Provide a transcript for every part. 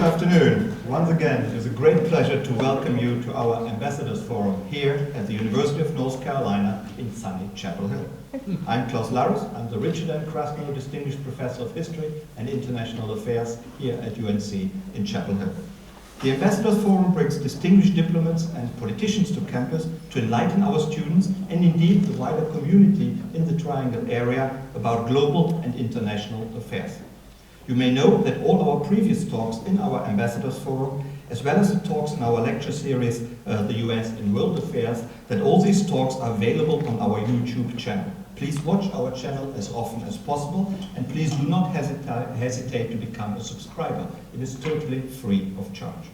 afternoon. Once again, it is a great pleasure to welcome you to our Ambassadors Forum here at the University of North Carolina in sunny Chapel Hill. I'm Klaus Larus. I'm the Richard M. Krasno Distinguished Professor of History and International Affairs here at UNC in Chapel Hill. The Ambassadors Forum brings distinguished diplomats and politicians to campus to enlighten our students and indeed the wider community in the Triangle area about global and international affairs. You may know that all our previous talks in our Ambassadors Forum, as well as the talks in our lecture series, the US in World Affairs, that all these talks are available on our YouTube channel. Please watch our channel as often as possible, and please do not hesitate to become a subscriber. It is totally free of charge.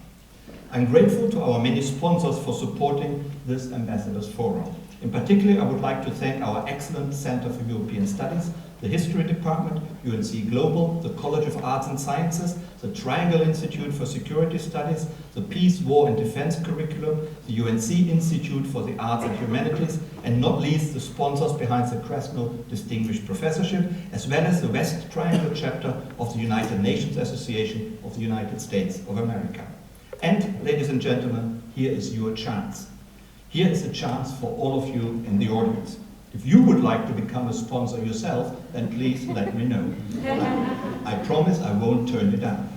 I'm grateful to our many sponsors for supporting this Ambassadors Forum. In particular, I would like to thank our excellent Center for European Studies, the History Department, UNC Global, the College of Arts and Sciences, the Triangle Institute for Security Studies, the Peace, War and Defense Curriculum, the UNC Institute for the Arts and Humanities, and not least the sponsors behind the Krasno Distinguished Professorship, as well as the West Triangle chapter of the United Nations Association of the United States of America. And, ladies and gentlemen, here is your chance. Here is a chance for all of you in the audience. If you would like to become a sponsor yourself, then please let me know. I promise I won't turn it down.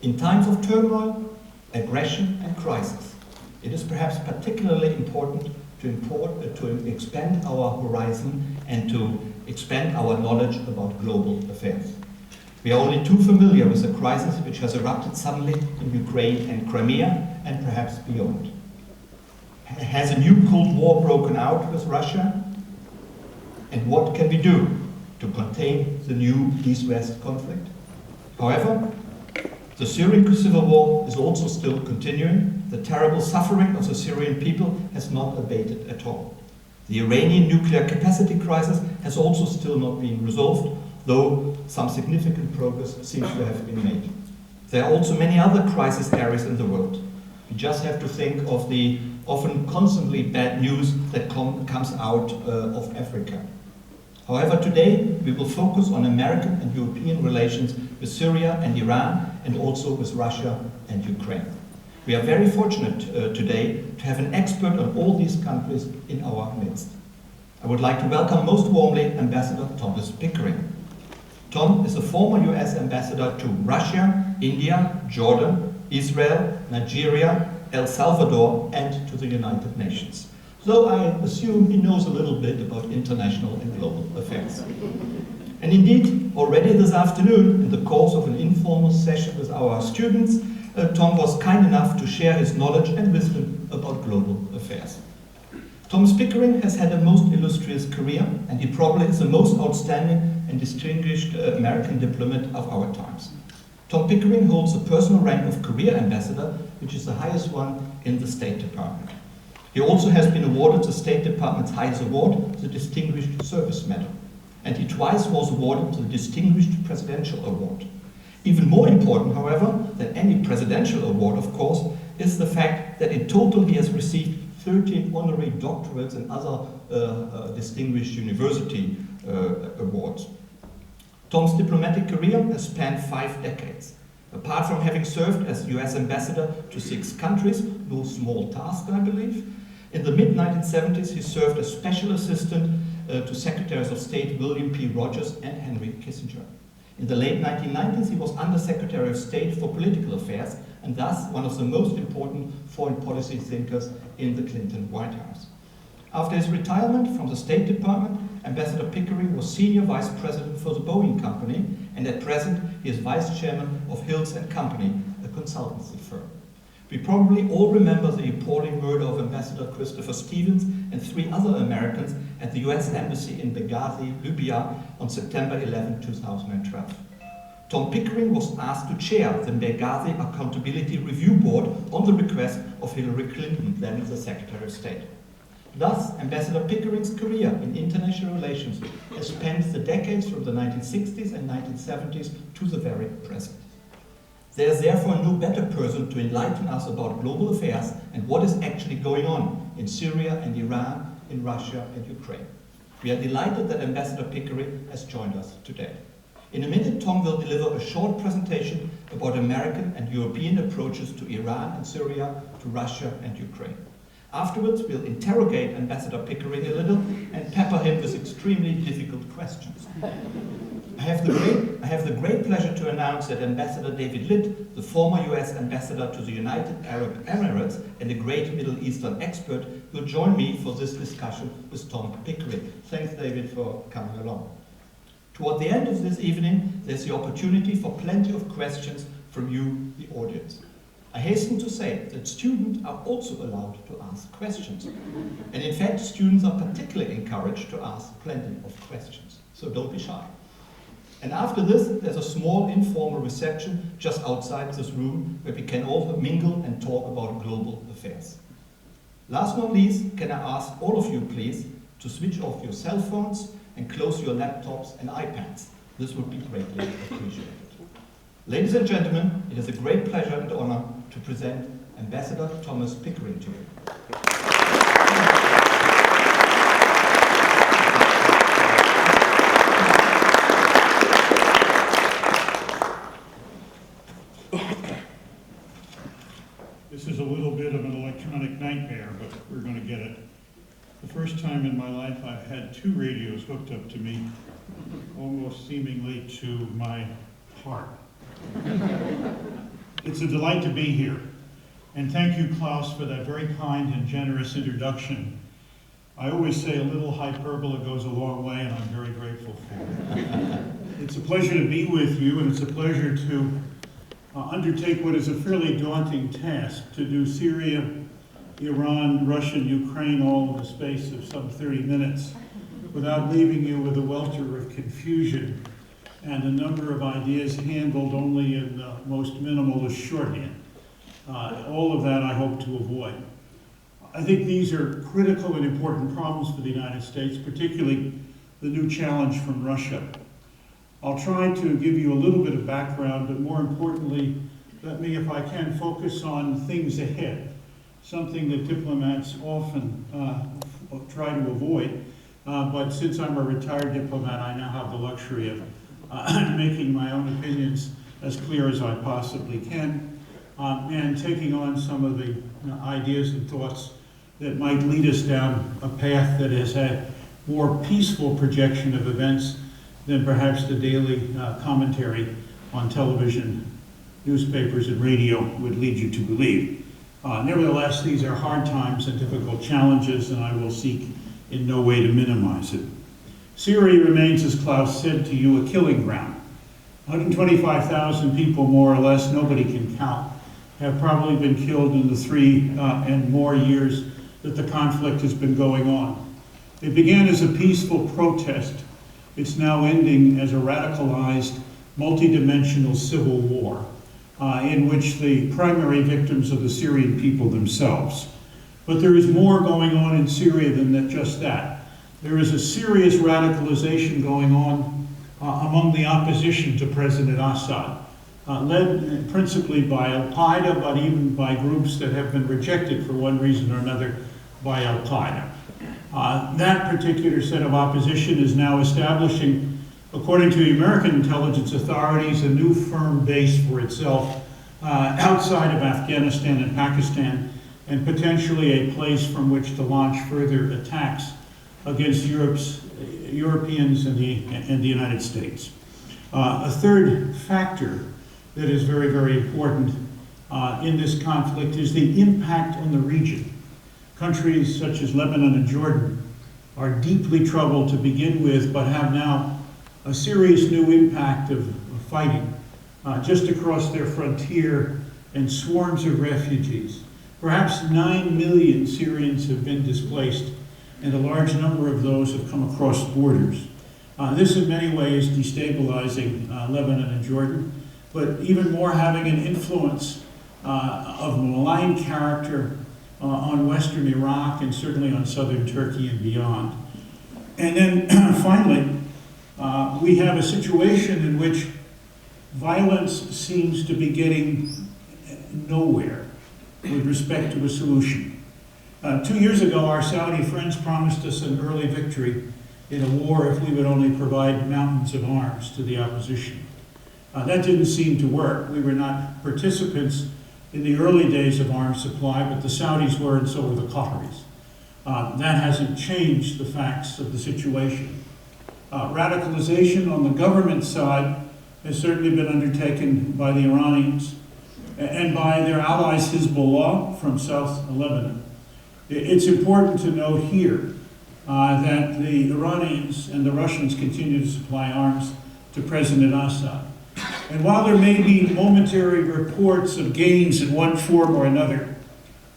In times of turmoil, aggression and crisis, it is perhaps particularly important to expand our horizon and to expand our knowledge about global affairs. We are only too familiar with the crisis which has erupted suddenly in Ukraine and Crimea and perhaps beyond. Has a new Cold War broken out with Russia? And what can we do to contain the new East-West conflict? However, the Syrian civil war is also still continuing. The terrible suffering of the Syrian people has not abated at all. The Iranian nuclear capacity crisis has also still not been resolved, though some significant progress seems to have been made. There are also many other crisis areas in the world. You just have to think of the often constantly bad news that comes out of Africa. However, today we will focus on American and European relations with Syria and Iran, and also with Russia and Ukraine. We are very fortunate today to have an expert on all these countries in our midst. I would like to welcome most warmly Ambassador Thomas Pickering. Tom is a former US ambassador to Russia, India, Jordan, Israel, Nigeria, El Salvador, and to the United Nations. So I assume he knows a little bit about international and global affairs. And indeed, already this afternoon, in the course of an informal session with our students, Tom was kind enough to share his knowledge and wisdom about global affairs. Thomas Pickering has had a most illustrious career, and he probably is the most outstanding and distinguished American diplomat of our times. Tom Pickering holds the personal rank of Career Ambassador, which is the highest one in the State Department. He also has been awarded the State Department's highest award, the Distinguished Service Medal. And he twice was awarded the Distinguished Presidential Award. Even more important, however, than any presidential award, of course, is the fact that in total he has received 13 honorary doctorates and other distinguished university awards. Tom's diplomatic career has spanned 5 decades. Apart from having served as US ambassador to 6 countries, no small task, I believe, in the mid-1970s he served as special assistant to Secretaries of State William P. Rogers and Henry Kissinger. In the late 1990s he was Undersecretary of State for Political Affairs and thus one of the most important foreign policy thinkers in the Clinton White House. After his retirement from the State Department, Ambassador Pickering was Senior Vice President for the Boeing Company, and at present he is Vice Chairman of Hills & Company, a consultancy firm. We probably all remember the appalling murder of Ambassador Christopher Stevens and 3 other Americans at the US Embassy in Benghazi, Libya, on September 11, 2012. Tom Pickering was asked to chair the Benghazi Accountability Review Board on the request of Hillary Clinton, then the Secretary of State. Thus, Ambassador Pickering's career in international relations has spanned the decades from the 1960s and 1970s to the very present. There is therefore no better person to enlighten us about global affairs and what is actually going on in Syria and Iran, in Russia and Ukraine. We are delighted that Ambassador Pickering has joined us today. In a minute, Tom will deliver a short presentation about American and European approaches to Iran and Syria, to Russia and Ukraine. Afterwards, we'll interrogate Ambassador Pickering a little and pepper him with extremely difficult questions. I have the great pleasure to announce that Ambassador David Litt, the former US Ambassador to the United Arab Emirates and a great Middle Eastern expert, will join me for this discussion with Tom Pickering. Thanks, David, for coming along. Toward the end of this evening, there's the opportunity for plenty of questions from you, the audience. I hasten to say that students are also allowed to ask questions. And in fact, students are particularly encouraged to ask plenty of questions. So don't be shy. And after this, there's a small informal reception just outside this room where we can all mingle and talk about global affairs. Last but not least, can I ask all of you, please, to switch off your cell phones and close your laptops and iPads. This would be greatly appreciated. Ladies and gentlemen, it is a great pleasure and honor to present Ambassador Thomas Pickering to you. This is a little bit of an electronic nightmare, but we're going to get it. The first time in my life I've had two radios hooked up to me, almost seemingly to my heart. It's a delight to be here. And thank you, Klaus, for that very kind and generous introduction. I always say a little hyperbole goes a long way, and I'm very grateful for it. It's a pleasure to be with you, and it's a pleasure to undertake what is a fairly daunting task, to do Syria, Iran, Russia, and Ukraine all in the space of some 30 minutes without leaving you with a welter of confusion and a number of ideas handled only in the most minimalist shorthand. All of that I hope to avoid. I think these are critical and important problems for the United States, particularly the new challenge from Russia. I'll try to give you a little bit of background, but more importantly, let me, if I can, focus on things ahead, something that diplomats often try to avoid. But since I'm a retired diplomat, I now have the luxury of making my own opinions as clear as I possibly can, and taking on some of the ideas and thoughts that might lead us down a path that has had more peaceful projection of events than perhaps the daily commentary on television, newspapers, and radio would lead you to believe. Nevertheless, these are hard times and difficult challenges, and I will seek in no way to minimize it. Syria remains, as Klaus said to you, a killing ground. 125,000 people, more or less, nobody can count, have probably been killed in the 3 and more years that the conflict has been going on. It began as a peaceful protest. It's now ending as a radicalized, multidimensional civil war in which the primary victims are the Syrian people themselves. But there is more going on in Syria than just that. There is a serious radicalization going on among the opposition to President Assad, led principally by Al-Qaeda, but even by groups that have been rejected for one reason or another by Al-Qaeda. That particular set of opposition is now establishing, according to the American intelligence authorities, a new firm base for itself outside of Afghanistan and Pakistan, and potentially a place from which to launch further attacks against Europeans and the United States. A third factor that is very, very important in this conflict is the impact on the region. Countries such as Lebanon and Jordan are deeply troubled to begin with, but have now a serious new impact of fighting just across their frontier, and swarms of refugees. Perhaps 9 million Syrians have been displaced, and a large number of those have come across borders. This in many ways destabilizing Lebanon and Jordan, but even more having an influence of malign character on Western Iraq and certainly on southern Turkey and beyond. And then finally, we have a situation in which violence seems to be getting nowhere with respect to a solution. 2 years ago, our Saudi friends promised us an early victory in a war if we would only provide mountains of arms to the opposition. That didn't seem to work. We were not participants in the early days of arms supply, but the Saudis were, and so were the Qataris. That hasn't changed the facts of the situation. Radicalization on the government side has certainly been undertaken by the Iranians and by their allies Hezbollah from South Lebanon. It's important to note here that the Iranians and the Russians continue to supply arms to President Assad. And while there may be momentary reports of gains in one form or another,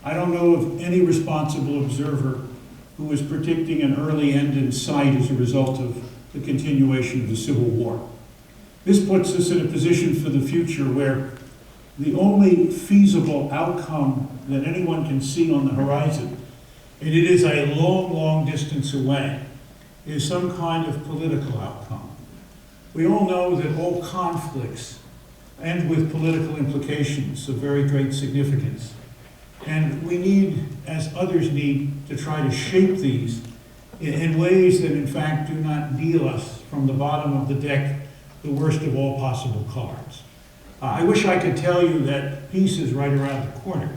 I don't know of any responsible observer who is predicting an early end in sight as a result of the continuation of the civil war. This puts us in a position for the future where the only feasible outcome that anyone can see on the horizon, and it is a long, long distance away, is some kind of political outcome. We all know that all conflicts end with political implications of very great significance. And we need, as others need, to try to shape these in ways that in fact do not deal us from the bottom of the deck the worst of all possible cards. I wish I could tell you that peace is right around the corner,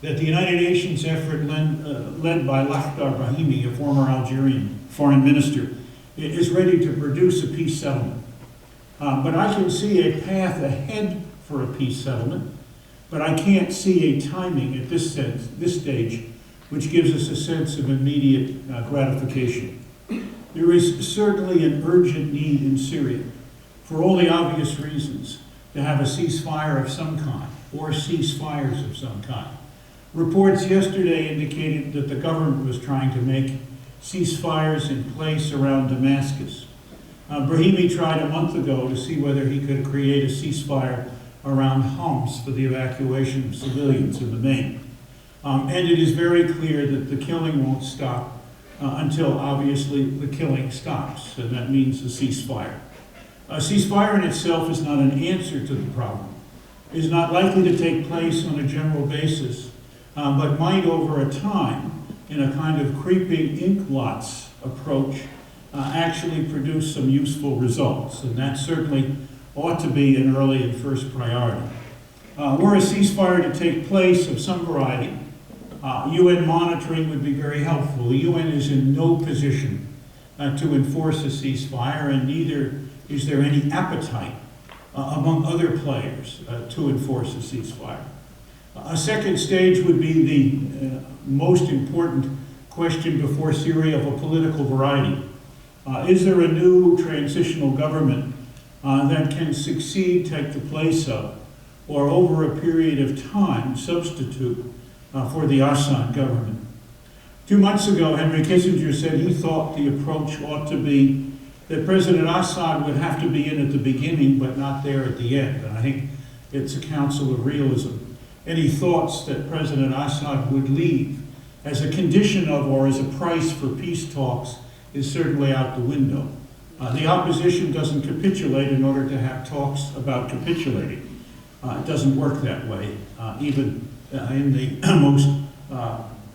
that the United Nations effort led by Lakhdar Brahimi, a former Algerian foreign minister, is ready to produce a peace settlement. But I can see a path ahead for a peace settlement, but I can't see a timing at this stage which gives us a sense of immediate gratification. There is certainly an urgent need in Syria, for all the obvious reasons, to have a ceasefire of some kind, or ceasefires of some kind. Reports yesterday indicated that the government was trying to make ceasefires in place around Damascus. Brahimi tried a month ago to see whether he could create a ceasefire around Homs for the evacuation of civilians in the main. And it is very clear that the killing won't stop until, obviously, the killing stops, and that means a ceasefire. A ceasefire in itself is not an answer to the problem. It is not likely to take place on a general basis, but might over a time, in a kind of creeping ink blots approach, actually produce some useful results. And that certainly ought to be an early and first priority. Were a ceasefire to take place of some variety, UN monitoring would be very helpful. The UN is in no position to enforce a ceasefire, and neither is there any appetite among other players to enforce a ceasefire. A second stage would be the most important question before Syria of a political variety. Is there a new transitional government that can succeed, take the place of, or over a period of time substitute for the Assad government? 2 months ago, Henry Kissinger said he thought the approach ought to be that President Assad would have to be in at the beginning, but not there at the end. And I think it's a counsel of realism. Any thoughts that President Assad would leave as a condition of or as a price for peace talks is certainly out the window. The opposition doesn't capitulate in order to have talks about capitulating. It doesn't work that way, even in the most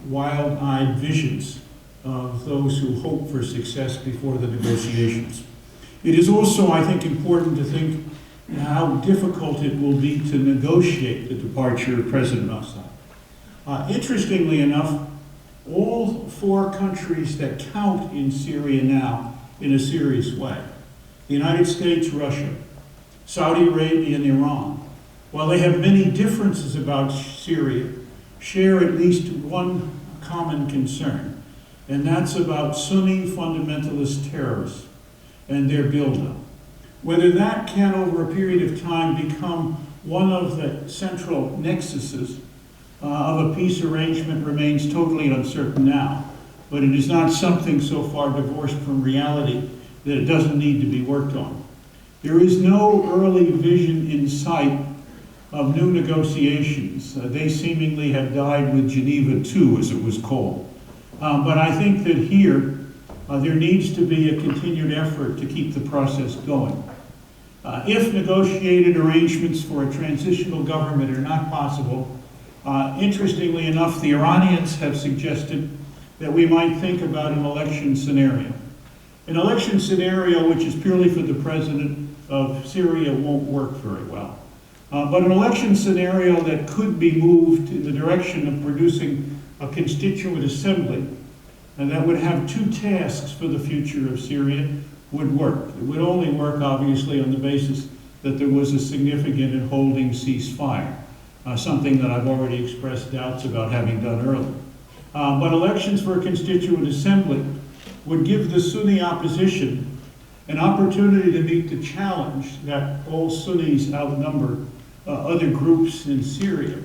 wild-eyed visions of those who hope for success before the negotiations. It is also, I think, important to think how difficult it will be to negotiate the departure of President Assad. Interestingly enough, all 4 countries that count in Syria now in a serious way, the United States, Russia, Saudi Arabia, and Iran, while they have many differences about Syria, share at least one common concern, and that's about Sunni fundamentalist terrorists and their buildup. Whether that can, over a period of time, become one of the central nexuses of a peace arrangement remains totally uncertain now, but it is not something so far divorced from reality that it doesn't need to be worked on. There is no early vision in sight of new negotiations. They seemingly have died with Geneva II, as it was called. But I think that here, there needs to be a continued effort to keep the process going. If negotiated arrangements for a transitional government are not possible, interestingly enough, the Iranians have suggested that we might think about an election scenario. An election scenario which is purely for the president of Syria won't work very well. But an election scenario that could be moved in the direction of producing a constituent assembly and that would have two tasks for the future of Syria would work. It would only work, obviously, on the basis that there was a significant and holding ceasefire, something that I've already expressed doubts about having done earlier. But elections for a constituent assembly would give the Sunni opposition an opportunity to meet the challenge that all Sunnis outnumber other groups in Syria.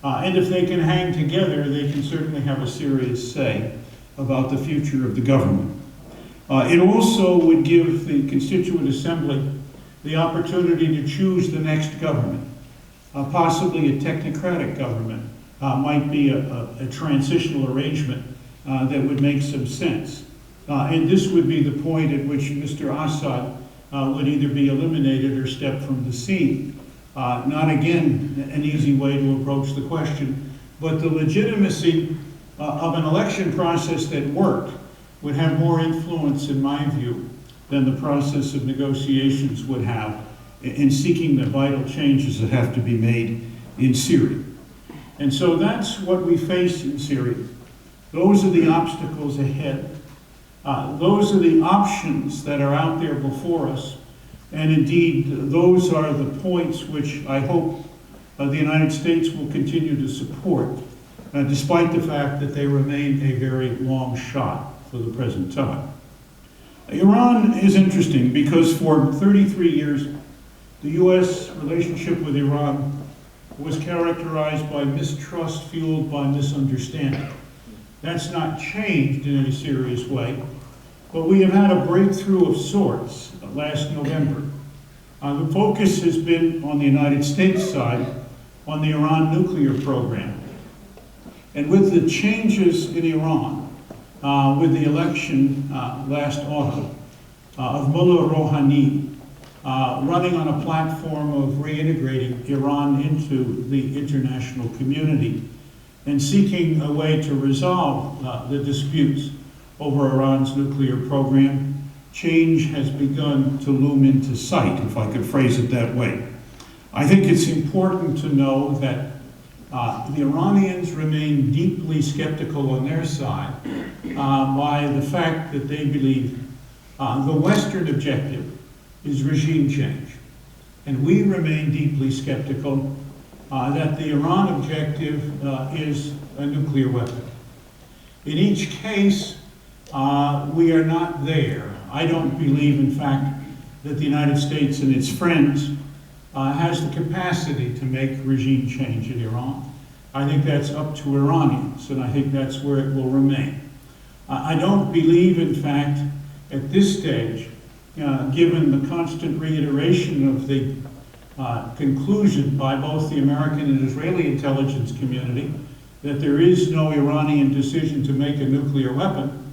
And if they can hang together, they can certainly have a serious say about the future of the government. It also would give the Constituent Assembly the opportunity to choose the next government, possibly a technocratic government, might be a transitional arrangement that would make some sense. And this would be the point at which Mr. Assad would either be eliminated or step from the scene. Not again an easy way to approach the question, but the legitimacy of an election process that worked would have more influence, in my view, than the process of negotiations would have in seeking the vital changes that have to be made in Syria. And so that's what we face in Syria. Those are the obstacles ahead. Those are the options that are out there before us. And indeed, those are the points which I hope the United States will continue to support, despite the fact that they remain a very long shot for the present time. Iran is interesting because for 33 years, the U.S. relationship with Iran was characterized by mistrust fueled by misunderstanding. That's not changed in any serious way, but we have had a breakthrough of sorts last November. The focus has been on the United States side, on the Iran nuclear program. And with the changes in Iran, with the election last autumn of Mullah Rouhani running on a platform of reintegrating Iran into the international community and seeking a way to resolve the disputes over Iran's nuclear program, change has begun to loom into sight, if I could phrase it that way. I think it's important to know that the Iranians remain deeply skeptical on their side by the fact that they believe the Western objective is regime change. And we remain deeply skeptical that the Iran objective is a nuclear weapon. In each case, we are not there. I don't believe, in fact, that the United States and its friends has the capacity to make regime change in Iran. I think that's up to Iranians, and I think that's where it will remain. I don't believe, in fact, at this stage, given the constant reiteration of the conclusion by both the American and Israeli intelligence community that there is no Iranian decision to make a nuclear weapon,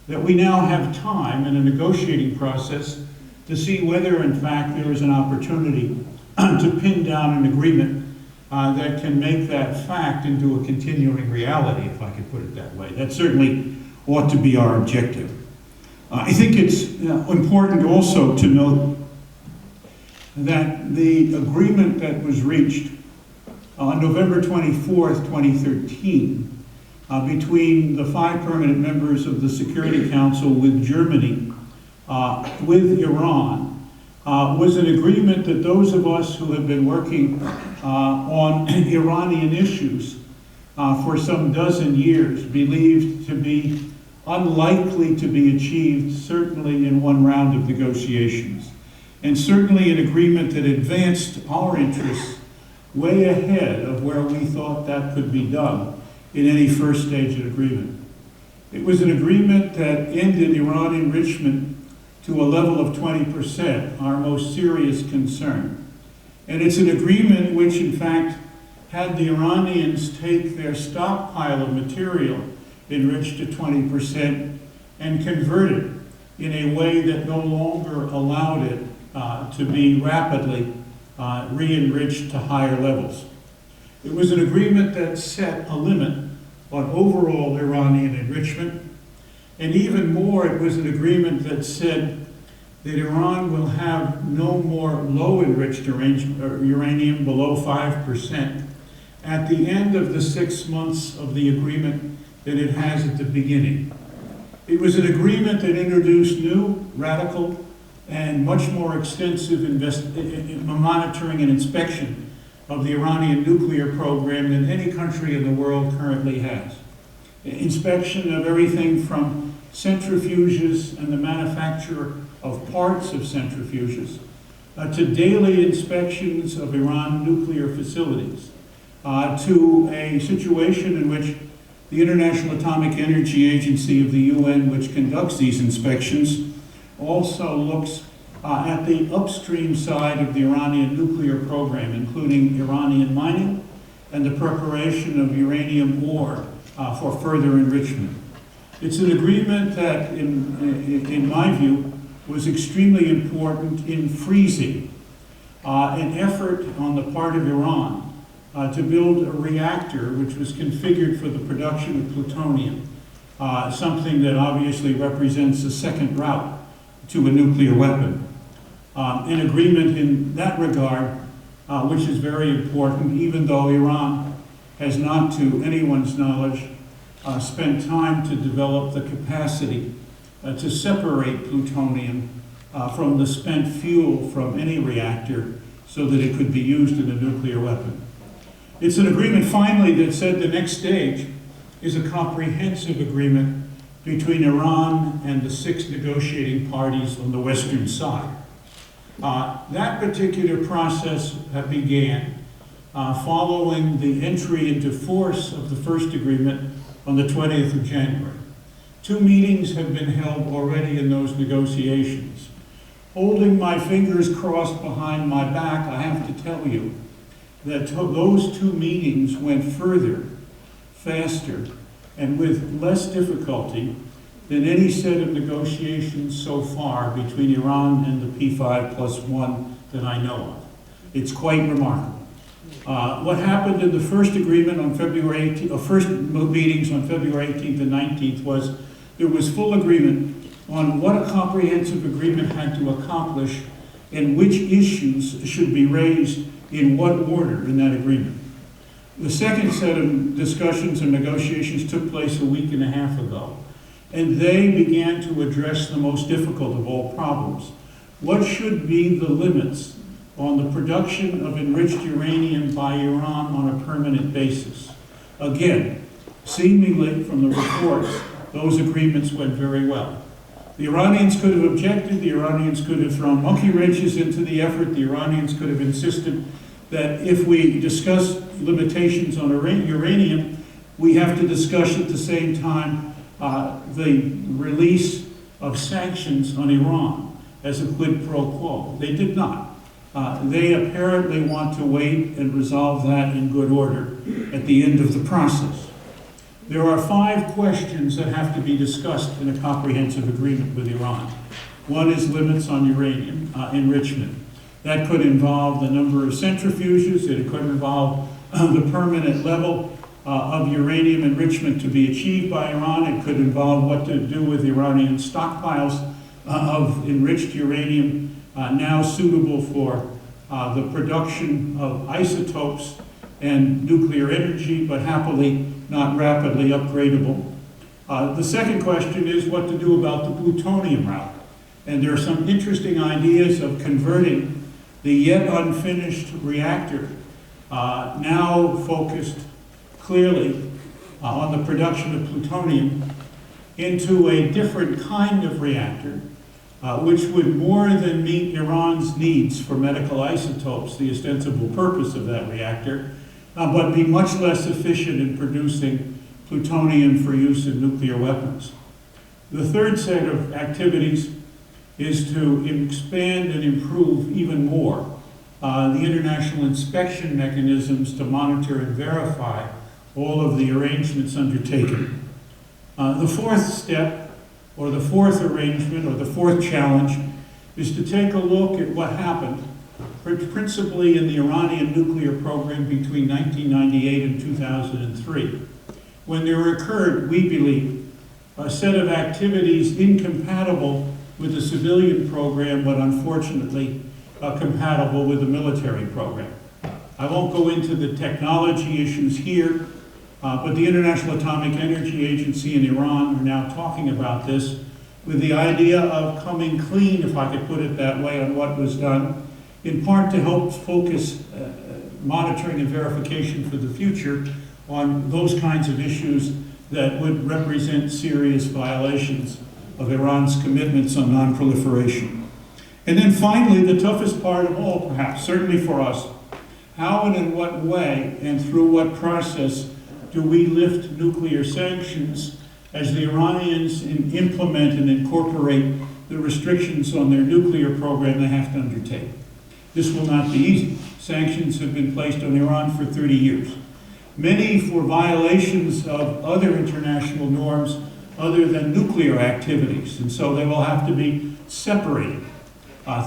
that we now have time in a negotiating process to see whether, in fact, there is an opportunity to pin down an agreement that can make that fact into a continuing reality, if I could put it that way. That certainly ought to be our objective. I think it's important also to note that the agreement that was reached on November 24th, 2013, between the 5 permanent members of the Security Council with Germany, with Iran, was an agreement that those of us who have been working on Iranian issues for some dozen years believed to be unlikely to be achieved, certainly in one round of negotiations, and certainly an agreement that advanced our interests way ahead of where we thought that could be done in any first stage of agreement. It was an agreement that ended Iran enrichment to a level of 20%, our most serious concern. And it's an agreement which, in fact, had the Iranians take their stockpile of material enriched to 20% and convert it in a way that no longer allowed it to be rapidly re-enriched to higher levels. It was an agreement that set a limit on overall Iranian enrichment, And even more, it was an agreement that said that Iran will have no more low-enriched uranium below 5% at the end of the 6 months of the agreement that it has at the beginning. It was an agreement that introduced new, radical, and much more extensive monitoring and inspection of the Iranian nuclear program than any country in the world currently has. Inspection of everything from centrifuges and the manufacture of parts of centrifuges to daily inspections of Iran nuclear facilities, to a situation in which the International Atomic Energy Agency of the UN, which conducts these inspections, also looks at the upstream side of the Iranian nuclear program, including Iranian mining and the preparation of uranium ore for further enrichment. It's an agreement that, in my view, was extremely important in freezing an effort on the part of Iran to build a reactor which was configured for the production of plutonium, something that obviously represents a second route to a nuclear weapon. An agreement in that regard, which is very important, even though Iran has not, to anyone's knowledge, spent time to develop the capacity to separate plutonium from the spent fuel from any reactor so that it could be used in a nuclear weapon. It's an agreement, finally, that said the next stage is a comprehensive agreement between Iran and the 6 negotiating parties on the western side. That particular process began following the entry into force of the first agreement on the 20th of January. 2 meetings have been held already in those negotiations. Holding my fingers crossed behind my back, I have to tell you that those 2 meetings went further, faster, and with less difficulty than any set of negotiations so far between Iran and the P5+1 that I know of. It's quite remarkable. What happened in the first agreement on February 18th, first meetings on February 18th and 19th was there was full agreement on what a comprehensive agreement had to accomplish and which issues should be raised in what order in that agreement. The second set of discussions and negotiations took place a week and a half ago, and they began to address the most difficult of all problems. What should be the limits on the production of enriched uranium by Iran on a permanent basis? Again, seemingly from the reports, those agreements went very well. The Iranians could have objected, the Iranians could have thrown monkey wrenches into the effort, the Iranians could have insisted that if we discuss limitations on uranium, we have to discuss at the same time the release of sanctions on Iran as a quid pro quo. They did not. They apparently want to wait and resolve that in good order at the end of the process. There are 5 questions that have to be discussed in a comprehensive agreement with Iran. One is limits on uranium enrichment. That could involve the number of centrifuges. It could involve the permanent level of uranium enrichment to be achieved by Iran. It could involve what to do with Iranian stockpiles of enriched uranium now suitable for the production of isotopes and nuclear energy, but happily not rapidly upgradable. The second question is what to do about the plutonium route. And there are some interesting ideas of converting the yet unfinished reactor, now focused clearly on the production of plutonium, into a different kind of reactor, which would more than meet Iran's needs for medical isotopes, the ostensible purpose of that reactor, but be much less efficient in producing plutonium for use in nuclear weapons. The third set of activities is to expand and improve even more the international inspection mechanisms to monitor and verify all of the arrangements undertaken. The fourth step, or the fourth arrangement, or the fourth challenge, is to take a look at what happened, principally in the Iranian nuclear program between 1998 and 2003, when there occurred, we believe, a set of activities incompatible with the civilian program, but unfortunately compatible with the military program. I won't go into the technology issues here, but the International Atomic Energy Agency and Iran are now talking about this with the idea of coming clean, if I could put it that way, on what was done, in part to help focus monitoring and verification for the future on those kinds of issues that would represent serious violations of Iran's commitments on non-proliferation. And then finally, the toughest part of all, perhaps, certainly for us, how and in what way and through what process do we lift nuclear sanctions as the Iranians implement and incorporate the restrictions on their nuclear program they have to undertake? This will not be easy. Sanctions have been placed on Iran for 30 years. Many for violations of other international norms other than nuclear activities, and so they will have to be separated.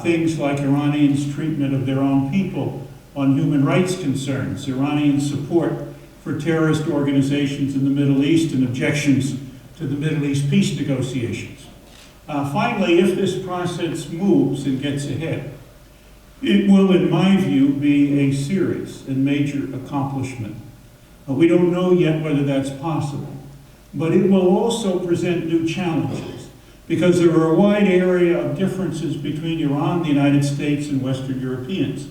Things like Iranians' treatment of their own people on human rights concerns, Iranian support for terrorist organizations in the Middle East, and objections to the Middle East peace negotiations. Finally, if this process moves and gets ahead, it will, in my view, be a serious and major accomplishment. We don't know yet whether that's possible, but it will also present new challenges because there are a wide area of differences between Iran, the United States, and Western Europeans.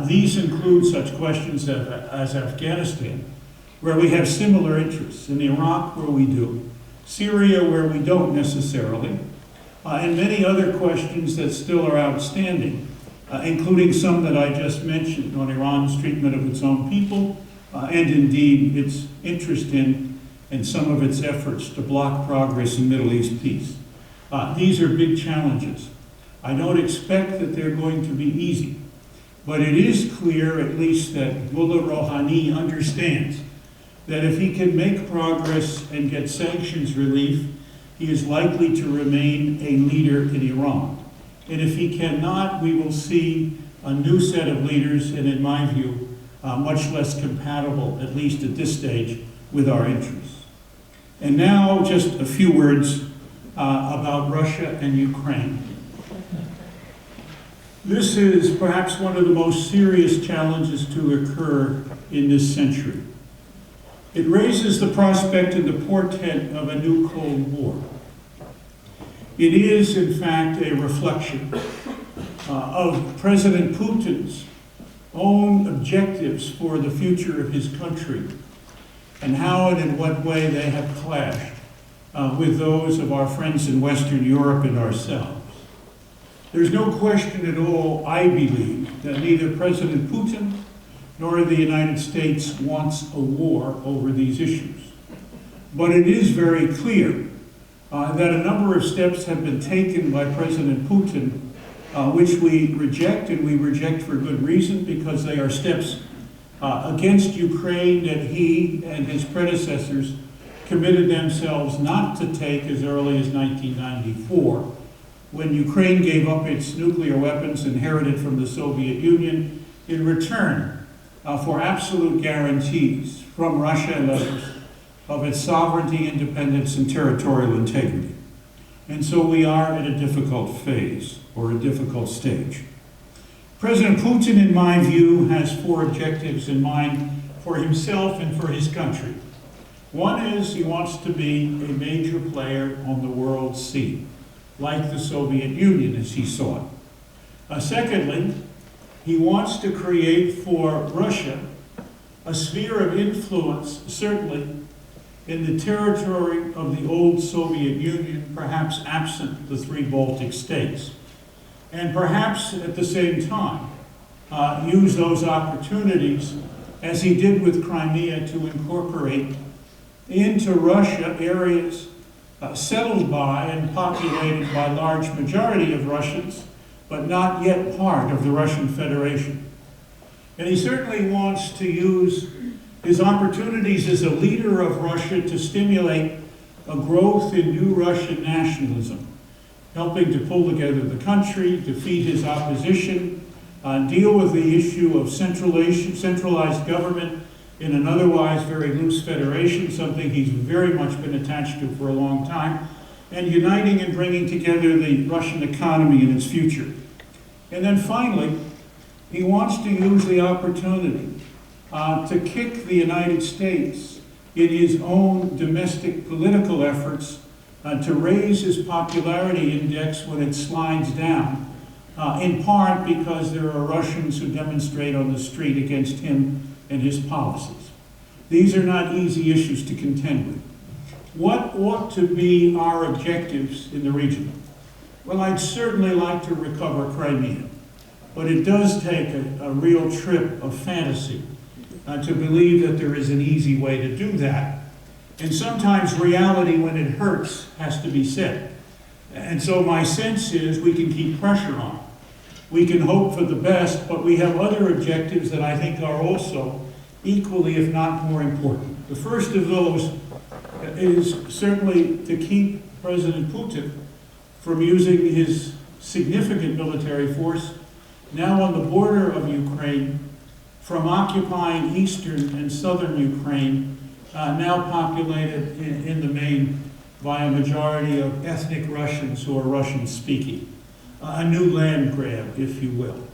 These include such questions as Afghanistan, where we have similar interests, in Iraq, where we do, Syria, where we don't necessarily, and many other questions that still are outstanding, including some that I just mentioned on Iran's treatment of its own people, and indeed its interest in and some of its efforts to block progress in Middle East peace. These are big challenges. I don't expect that they're going to be easy, but it is clear, at least, that Mullah Rouhani understands that if he can make progress and get sanctions relief, he is likely to remain a leader in Iran. And if he cannot, we will see a new set of leaders, and in my view, much less compatible, at least at this stage, with our interests. And now, just a few words about Russia and Ukraine. This is perhaps one of the most serious challenges to occur in this century. It raises the prospect and the portent of a new Cold War. It is, in fact, a reflection of President Putin's own objectives for the future of his country and how and in what way they have clashed with those of our friends in Western Europe and ourselves. There's no question at all, I believe, that neither President Putin nor the United States wants a war over these issues. But it is very clear that a number of steps have been taken by President Putin, which we reject, and we reject for good reason, because they are steps against Ukraine that he and his predecessors committed themselves not to take as early as 1994, when Ukraine gave up its nuclear weapons inherited from the Soviet Union in return for absolute guarantees from Russia and others of its sovereignty, independence, and territorial integrity. And so we are at a difficult phase, or a difficult stage. President Putin, in my view, has four objectives in mind for himself and for his country. One is he wants to be a major player on the world scene, like the Soviet Union as he saw it. Secondly, he wants to create for Russia a sphere of influence, certainly in the territory of the old Soviet Union, perhaps absent the three Baltic states, and perhaps at the same time use those opportunities, as he did with Crimea, to incorporate into Russia areas settled by and populated by a large majority of Russians, but not yet part of the Russian Federation. And he certainly wants to use his opportunities as a leader of Russia to stimulate a growth in new Russian nationalism, helping to pull together the country, defeat his opposition, deal with the issue of centralized government in an otherwise very loose federation, something he's very much been attached to for a long time, and uniting and bringing together the Russian economy and its future. And then finally, he wants to use the opportunity to kick the United States in his own domestic political efforts to raise his popularity index when it slides down, in part because there are Russians who demonstrate on the street against him and his policies. These are not easy issues to contend with. What ought to be our objectives in the region? Well, I'd certainly like to recover Crimea, but it does take a real trip of fantasy to believe that there is an easy way to do that. And sometimes reality, when it hurts, has to be said. And so my sense is we can keep pressure on. We can hope for the best, but we have other objectives that I think are also equally, if not more important. The first of those is certainly to keep President Putin from using his significant military force now on the border of Ukraine, from occupying eastern and southern Ukraine, now populated in the main by a majority of ethnic Russians who are Russian-speaking. A new land grab, if you will.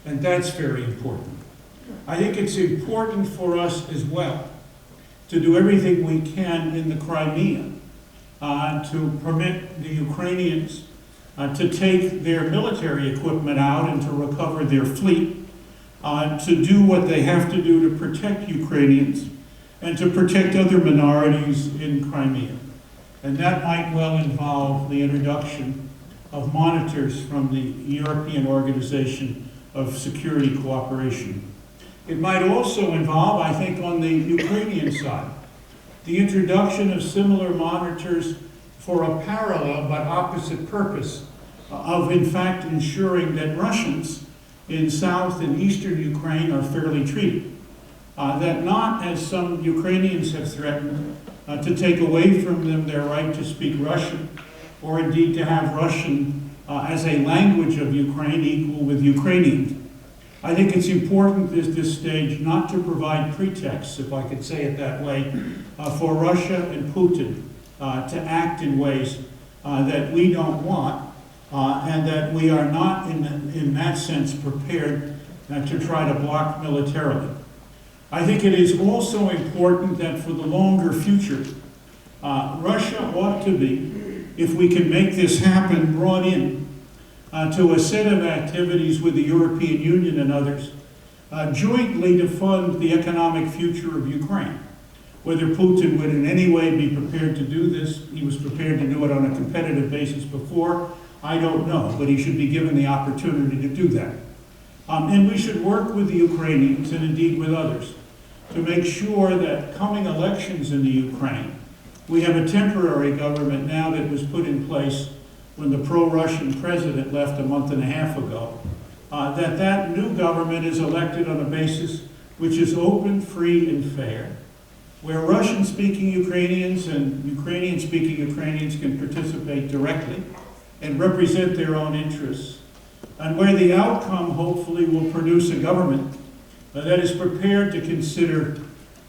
And that's very important. I think it's important for us as well to do everything we can in the Crimea to permit the Ukrainians to take their military equipment out and to recover their fleet, to do what they have to do to protect Ukrainians and to protect other minorities in Crimea. And that might well involve the introduction of monitors from the European Organization of Security Cooperation. It might also involve, I think, on the Ukrainian side, the introduction of similar monitors for a parallel but opposite purpose of, in fact, ensuring that Russians in south and eastern Ukraine are fairly treated. That not, as some Ukrainians have threatened, to take away from them their right to speak Russian, or indeed to have Russian as a language of Ukraine equal with Ukrainian. I think it's important at this stage not to provide pretexts, if I could say it that way, for Russia and Putin to act in ways that we don't want, and that we are not, in that sense, prepared to try to block militarily. I think it is also important that for the longer future, Russia ought to be, if we can make this happen, brought in to a set of activities with the European Union and others, jointly to fund the economic future of Ukraine. Whether Putin would in any way be prepared to do this, he was prepared to do it on a competitive basis before, I don't know, but he should be given the opportunity to do that. And we should work with the Ukrainians, and indeed with others, to make sure that coming elections in the Ukraine, we have a temporary government now that was put in place when the pro-Russian president left a month and a half ago, that new government is elected on a basis which is open, free, and fair, where Russian-speaking Ukrainians and Ukrainian-speaking Ukrainians can participate directly and represent their own interests, and where the outcome hopefully will produce a government that is prepared to consider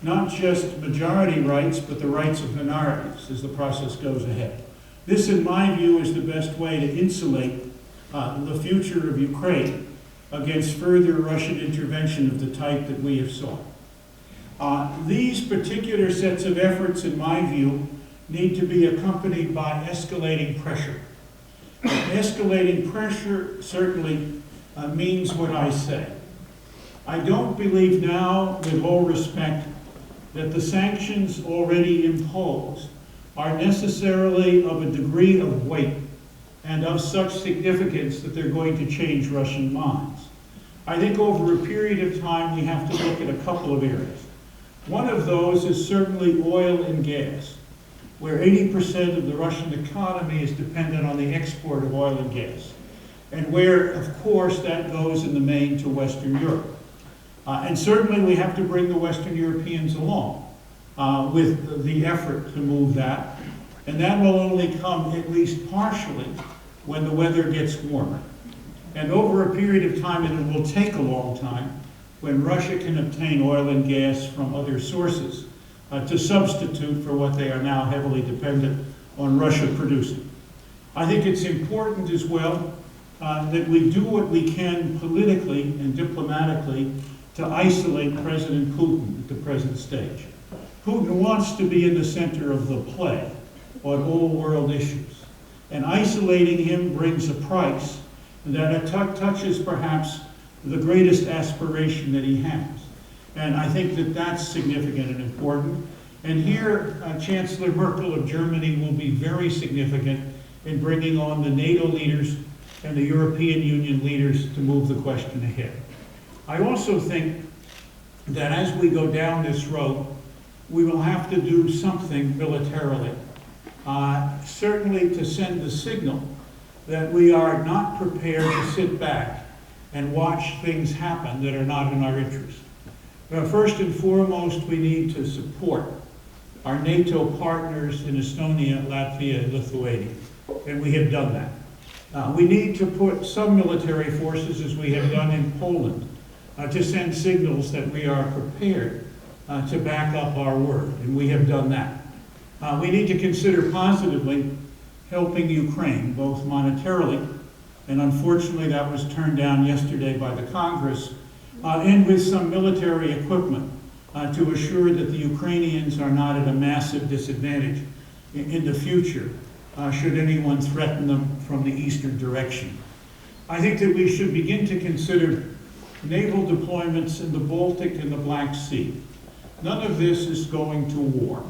not just majority rights, but the rights of minorities as the process goes ahead. This, in my view, is the best way to insulate the future of Ukraine against further Russian intervention of the type that we have sought. These particular sets of efforts, in my view, need to be accompanied by escalating pressure. Escalating pressure certainly means what I say. I don't believe now, with all respect, that the sanctions already imposed are necessarily of a degree of weight and of such significance that they're going to change Russian minds. I think over a period of time we have to look at a couple of areas. One of those is certainly oil and gas, where 80% of the Russian economy is dependent on the export of oil and gas, and where, of course, that goes in the main to Western Europe. And certainly we have to bring the Western Europeans along with the effort to move that. And that will only come, at least partially, when the weather gets warmer. And over a period of time, and it will take a long time, when Russia can obtain oil and gas from other sources to substitute for what they are now heavily dependent on Russia producing. I think it's important as well that we do what we can politically and diplomatically to isolate President Putin at the present stage. Putin wants to be in the center of the play on all world issues. And isolating him brings a price that touches perhaps the greatest aspiration that he has. And I think that that's significant and important. And here, Chancellor Merkel of Germany will be very significant in bringing on the NATO leaders and the European Union leaders to move the question ahead. I also think that as we go down this road, we will have to do something militarily. Certainly to send the signal that we are not prepared to sit back and watch things happen that are not in our interest. First and foremost, we need to support our NATO partners in Estonia, Latvia, and Lithuania, and we have done that. We need to put some military forces, as we have done in Poland, to send signals that we are prepared to back up our word, and we have done that. We need to consider positively helping Ukraine, both monetarily, and unfortunately that was turned down yesterday by the Congress, and with some military equipment to assure that the Ukrainians are not at a massive disadvantage in the future should anyone threaten them from the eastern direction. I think that we should begin to consider naval deployments in the Baltic and the Black Sea. None of this is going to war,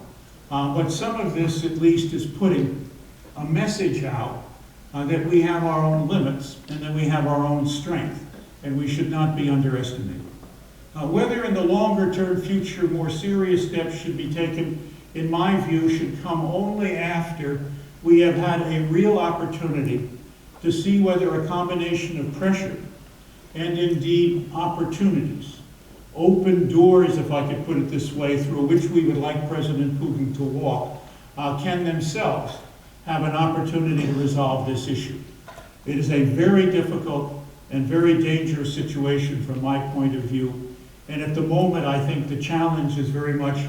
but some of this at least is putting a message out that we have our own limits and that we have our own strength, and we should not be underestimated. Whether in the longer term future more serious steps should be taken, in my view, should come only after we have had a real opportunity to see whether a combination of pressure and indeed opportunities, open doors, if I could put it this way, through which we would like President Putin to walk, can themselves have an opportunity to resolve this issue. It is a very difficult and very dangerous situation from my point of view. And at the moment, I think the challenge is very much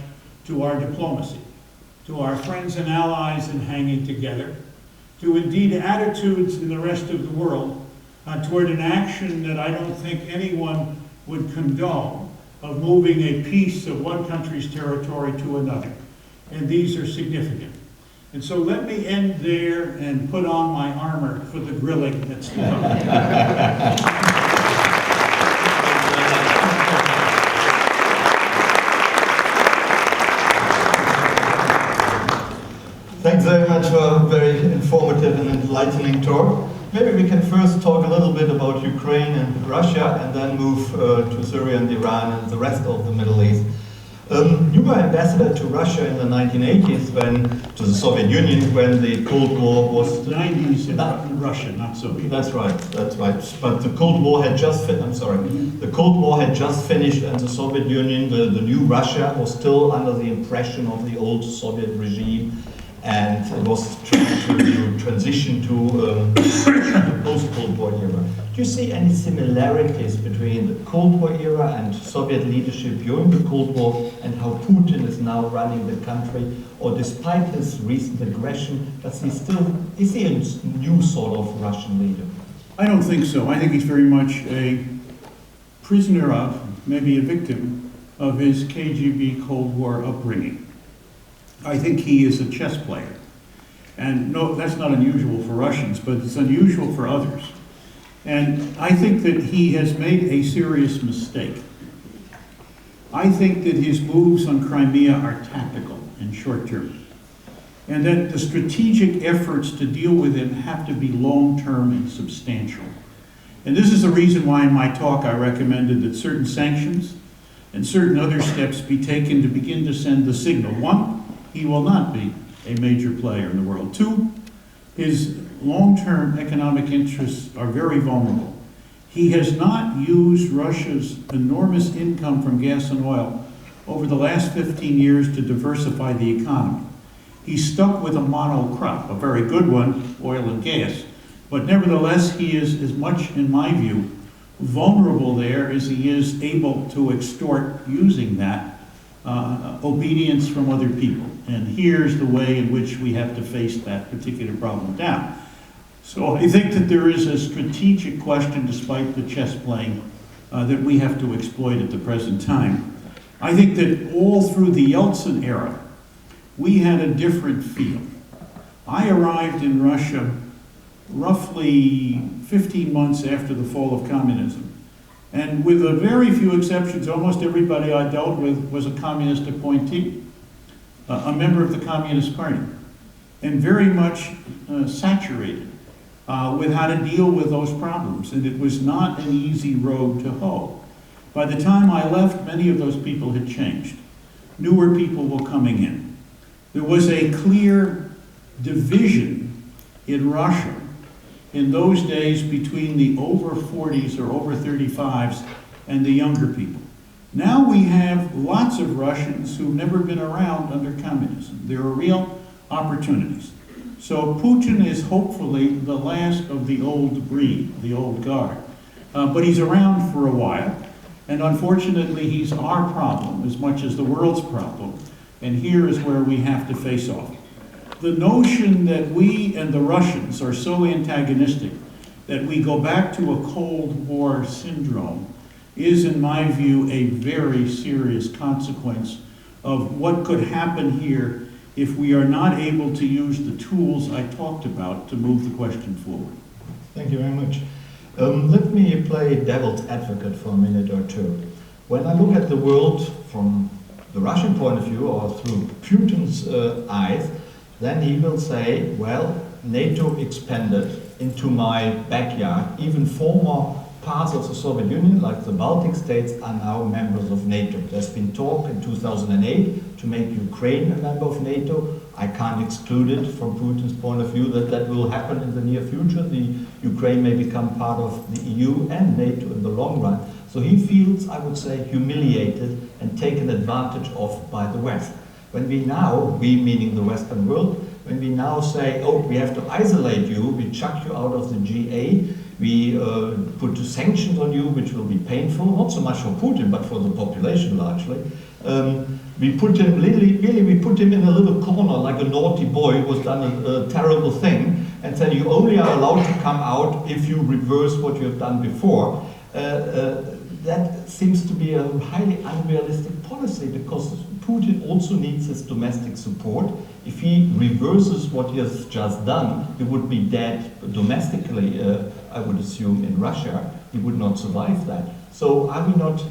to our diplomacy, to our friends and allies in hanging together, to indeed attitudes in the rest of the world toward an action that I don't think anyone would condone, of moving a piece of one country's territory to another. And these are significant. And so let me end there and put on my armor for the grilling that's to come. Thanks very much for a very informative and enlightening talk. Maybe we can first talk a little bit about Ukraine and Russia and then move to Syria and Iran and the rest of the Middle East. You were ambassador to Russia in the 1980s, to the Soviet Union, when the Cold War was... The 90s in Russia, not Soviet. That's right. But the Cold War had just finished, the Cold War had just finished, and the Soviet Union, the new Russia, was still under the impression of the old Soviet regime, and it was trying to transition to the post-Cold War era. Do you see any similarities between the Cold War era and Soviet leadership during the Cold War and how Putin is now running the country? Or despite his recent aggression, is he a new sort of Russian leader? I don't think so. I think he's very much a prisoner of, maybe a victim of his KGB Cold War upbringing. I think he is a chess player. And no, that's not unusual for Russians, but it's unusual for others. And I think that he has made a serious mistake. I think that his moves on Crimea are tactical and short-term, and that the strategic efforts to deal with him have to be long-term and substantial. And this is the reason why in my talk I recommended that certain sanctions and certain other steps be taken to begin to send the signal. One, he will not be a major player in the world. Two, his long-term economic interests are very vulnerable. He has not used Russia's enormous income from gas and oil over the last 15 years to diversify the economy. He's stuck with a monocrop, a very good one, oil and gas, but nevertheless he is as much, in my view, vulnerable there as he is able to extort using that obedience from other people. And here's the way in which we have to face that particular problem now. So I think that there is a strategic question, despite the chess playing, that we have to exploit at the present time. I think that all through the Yeltsin era, we had a different feel. I arrived in Russia roughly 15 months after the fall of communism. And with a very few exceptions, almost everybody I dealt with was a communist appointee, a member of the Communist Party, and very much saturated with how to deal with those problems. And it was not an easy road to hoe. By the time I left, many of those people had changed. Newer people were coming in. There was a clear division in Russia in those days between the over 40s or over 35s and the younger people. Now we have lots of Russians who've never been around under communism. There are real opportunities. So Putin is hopefully the last of the old breed, the old guard. But he's around for a while, and unfortunately he's our problem as much as the world's problem. And here is where we have to face off. The notion that we and the Russians are so antagonistic that we go back to a Cold War syndrome is, in my view, a very serious consequence of what could happen here if we are not able to use the tools I talked about to move the question forward. Thank you very much. Let me play devil's advocate for a minute or two. When I look at the world from the Russian point of view or through Putin's eyes, then he will say, well, NATO expanded into my backyard. Even former parts of the Soviet Union, like the Baltic states, are now members of NATO. There's been talk in 2008 to make Ukraine a member of NATO. I can't exclude it from Putin's point of view that that will happen in the near future. The Ukraine may become part of the EU and NATO in the long run. So he feels, I would say, humiliated and taken advantage of by the West. When we now, we meaning the Western world, when we now say, oh, we have to isolate you, we chuck you out of the GA, we put sanctions on you, which will be painful, not so much for Putin, but for the population largely. We put him, really, we put him in a little corner like a naughty boy who's done a terrible thing, and said you only are allowed to come out if you reverse what you have done before. That seems to be a highly unrealistic policy, because Putin also needs his domestic support. If he reverses what he has just done, he would be dead domestically, I would assume, in Russia. He would not survive that. So are we not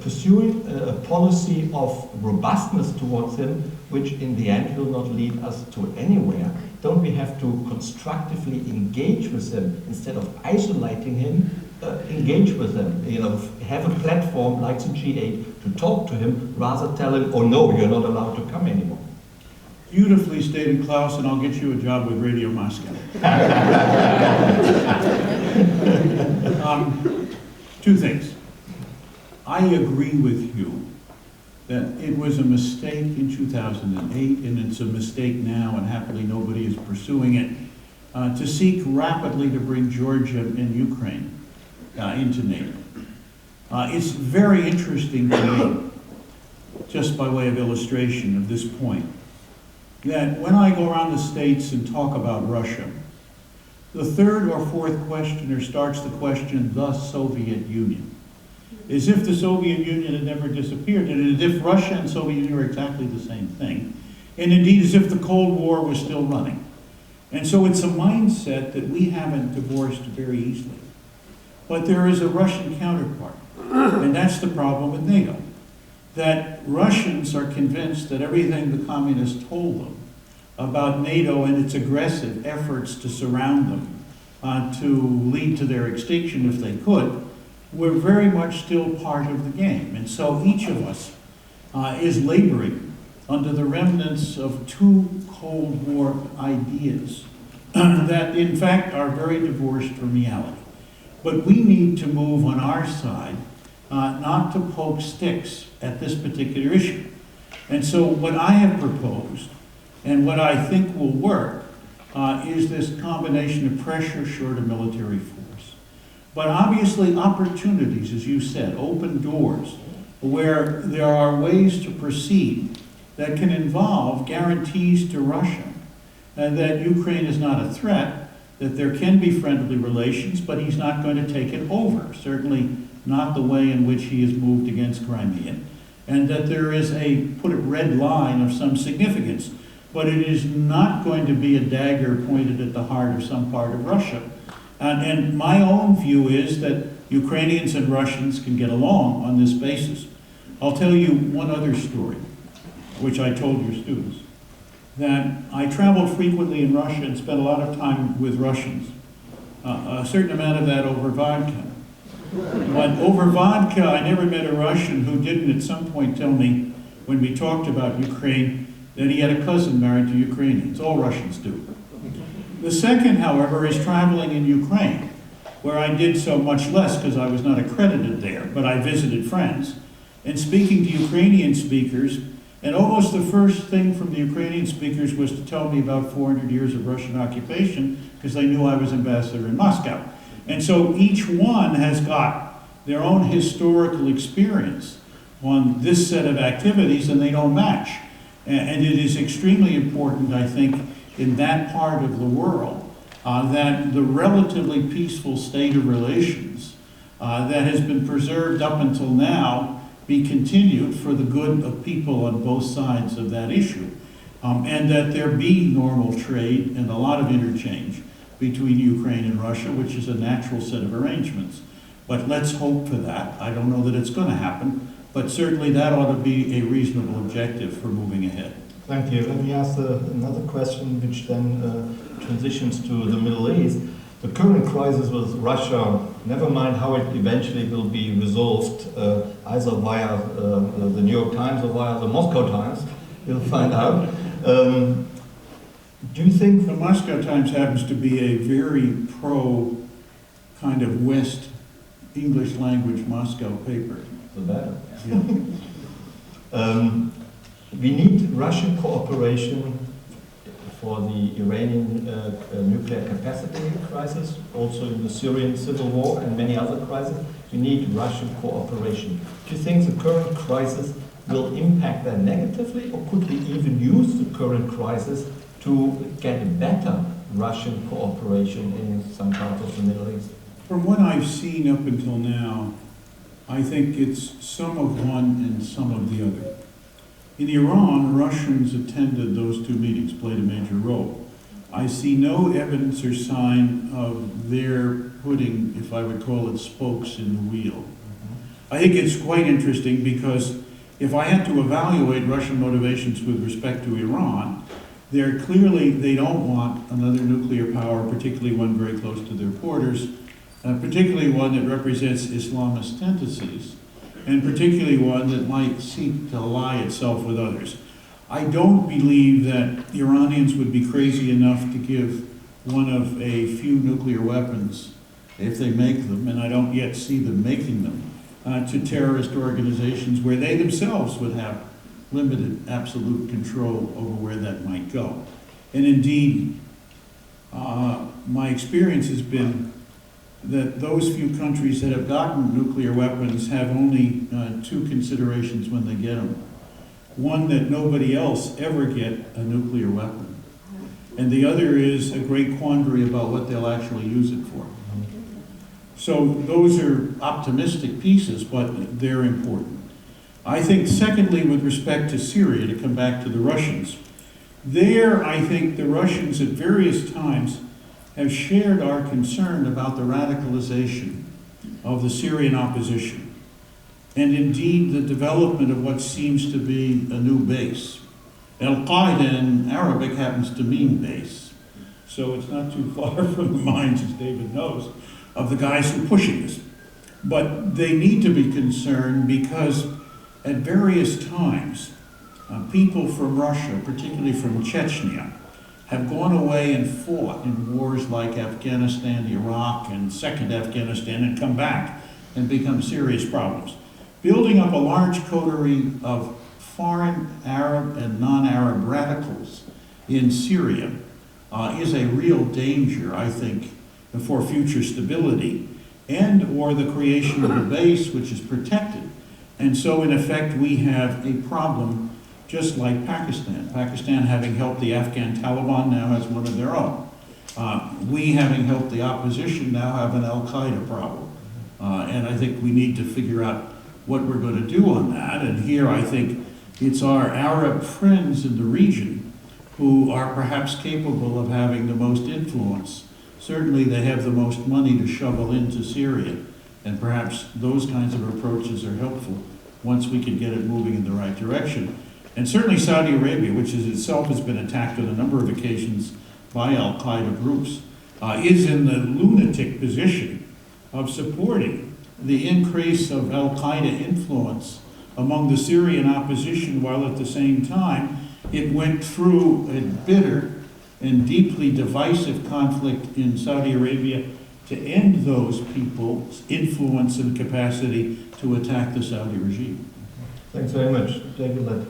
pursuing a policy of robustness towards him, which in the end will not lead us to anywhere? Don't we have to constructively engage with him instead of isolating him? Engage with him, have a platform like the G8 to talk to him, rather tell him, oh no, you're not allowed to come anymore. Beautifully stated, Klaus, and I'll get you a job with Radio Moscow. Two things. I agree with you that it was a mistake in 2008, and it's a mistake now, and happily nobody is pursuing it, to seek rapidly to bring Georgia and Ukraine into NATO. It's very interesting to me, just by way of illustration of this point, that when I go around the States and talk about Russia, the third or fourth questioner starts the question, the Soviet Union, as if the Soviet Union had never disappeared, and as if Russia and Soviet Union are exactly the same thing, and indeed as if the Cold War was still running. And so it's a mindset that we haven't divorced very easily. But there is a Russian counterpart, and that's the problem with NATO. That Russians are convinced that everything the communists told them about NATO and its aggressive efforts to surround them, to lead to their extinction if they could, were very much still part of the game. And so each of us is laboring under the remnants of two Cold War ideas that in fact are very divorced from reality. But we need to move on our side, not to poke sticks at this particular issue. And so what I have proposed, and what I think will work, is this combination of pressure short of military force. but obviously opportunities, as you said, open doors, where there are ways to proceed that can involve guarantees to Russia that Ukraine is not a threat, that there can be friendly relations, but he's not going to take it over, certainly not the way in which he has moved against Crimea, and that there is a, put it, red line of some significance, but it is not going to be a dagger pointed at the heart of some part of Russia. And my own view is that Ukrainians and Russians can get along on this basis. I'll tell you one other story, which I told your students, that I traveled frequently in Russia and spent a lot of time with Russians, a certain amount of that over vodka. But over vodka, I never met a Russian who didn't at some point tell me, when we talked about Ukraine, that he had a cousin married to Ukrainians. All Russians do. The second, however, is traveling in Ukraine, where I did so much less because I was not accredited there, but I visited friends, and speaking to Ukrainian speakers, and almost the first thing from the Ukrainian speakers was to tell me about 400 years of Russian occupation, because they knew I was ambassador in Moscow. And so each one has got their own historical experience on this set of activities, and they don't match. And it is extremely important, I think, in that part of the world, that the relatively peaceful state of relations that has been preserved up until now be continued for the good of people on both sides of that issue, and that there be normal trade and a lot of interchange between Ukraine and Russia, which is a natural set of arrangements. But let's hope for that. I don't know that it's going to happen, but certainly that ought to be a reasonable objective for moving ahead. Thank you. Let me ask another question, which then transitions to the Middle East. The current crisis with Russia, never mind how it eventually will be resolved, either via the New York Times or via the Moscow Times, we'll find out. Do you think the Moscow Times happens to be a very pro kind of West English language Moscow paper? The better. Yeah. We need Russian cooperation for the Iranian nuclear capacity crisis, also in the Syrian civil war and many other crises. We need Russian cooperation. Do you think the current crisis will impact that negatively, or could we even use the current crisis to get better Russian cooperation in some parts of the Middle East? From what I've seen up until now, I think it's some of one and some of the other. In Iran, Russians attended those two meetings, played a major role. I see no evidence or sign of their putting, if I would call it, spokes in the wheel. I think it's quite interesting because if I had to evaluate Russian motivations with respect to Iran, they're clearly, they don't want another nuclear power, particularly one very close to their borders, particularly one that represents Islamist tendencies, and particularly one that might seek to ally itself with others. I don't believe that the Iranians would be crazy enough to give one of a few nuclear weapons, if they make them, and I don't yet see them making them, to terrorist organizations where they themselves would have limited absolute control over where that might go. And indeed, my experience has been that those few countries that have gotten nuclear weapons have only two considerations when they get them. One, that nobody else ever get a nuclear weapon. And the other is a great quandary about what they'll actually use it for. So those are optimistic pieces, but they're important. I think, secondly, with respect to Syria, to come back to the Russians, there I think the Russians at various times have shared our concern about the radicalization of the Syrian opposition, and indeed the development of what seems to be a new base. Al-Qaeda in Arabic happens to mean base, so it's not too far from the minds, as David knows, of the guys who are pushing this. But they need to be concerned because at various times, people from Russia, particularly from Chechnya, have gone away and fought in wars like Afghanistan, Iraq, and Second Afghanistan, and come back and become serious problems. Building up a large coterie of foreign Arab and non-Arab radicals in Syria is a real danger, I think, for future stability. and or the creation of a base which is protected. And so in effect we have a problem just like Pakistan. Pakistan, having helped the Afghan Taliban, now has one of their own. We, having helped the opposition, now have an Al-Qaeda problem. And I think we need to figure out what we're going to do on that. And here I think it's our Arab friends in the region who are perhaps capable of having the most influence. Certainly they have the most money to shovel into Syria, and perhaps those kinds of approaches are helpful once we can get it moving in the right direction. And certainly Saudi Arabia, which is itself has been attacked on a number of occasions by Al-Qaeda groups, is in the lunatic position of supporting the increase of Al-Qaeda influence among the Syrian opposition, while at the same time it went through a bitter and deeply divisive conflict in Saudi Arabia to end those people's influence and capacity to attack the Saudi regime. Thanks very much. David Litt.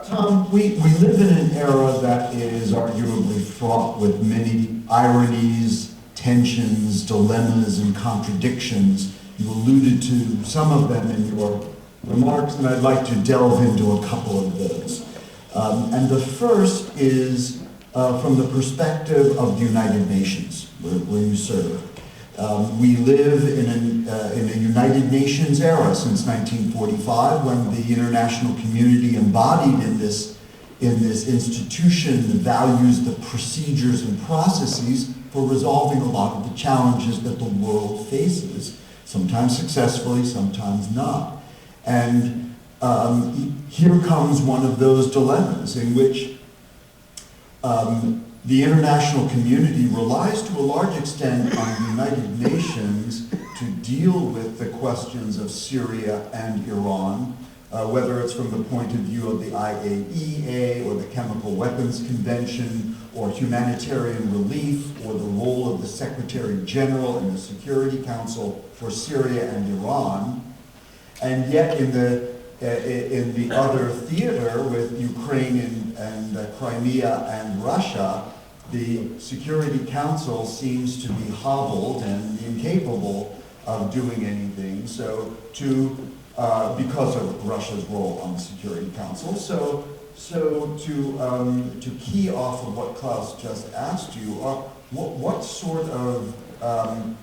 Tom, we live in an era that is arguably fraught with many ironies, tensions, dilemmas, and contradictions. You alluded to some of them in your remarks, and I'd like to delve into a couple of those. And the first is from the perspective of the United Nations, where you serve. We live in a United Nations era since 1945, when the international community embodied in this institution the values, the procedures and processes for resolving a lot of the challenges that the world faces, sometimes successfully, sometimes not. And here comes one of those dilemmas in which the international community relies to a large extent on the United Nations to deal with the questions of Syria and Iran, whether it's from the point of view of the IAEA or the Chemical Weapons Convention or humanitarian relief or the role of the Secretary General in the Security Council for Syria and Iran. And yet in the other theater with Ukraine and Crimea and Russia, the Security Council seems to be hobbled and incapable of doing anything. So because of Russia's role on the Security Council. So to key off of what Klaus just asked you, what sort of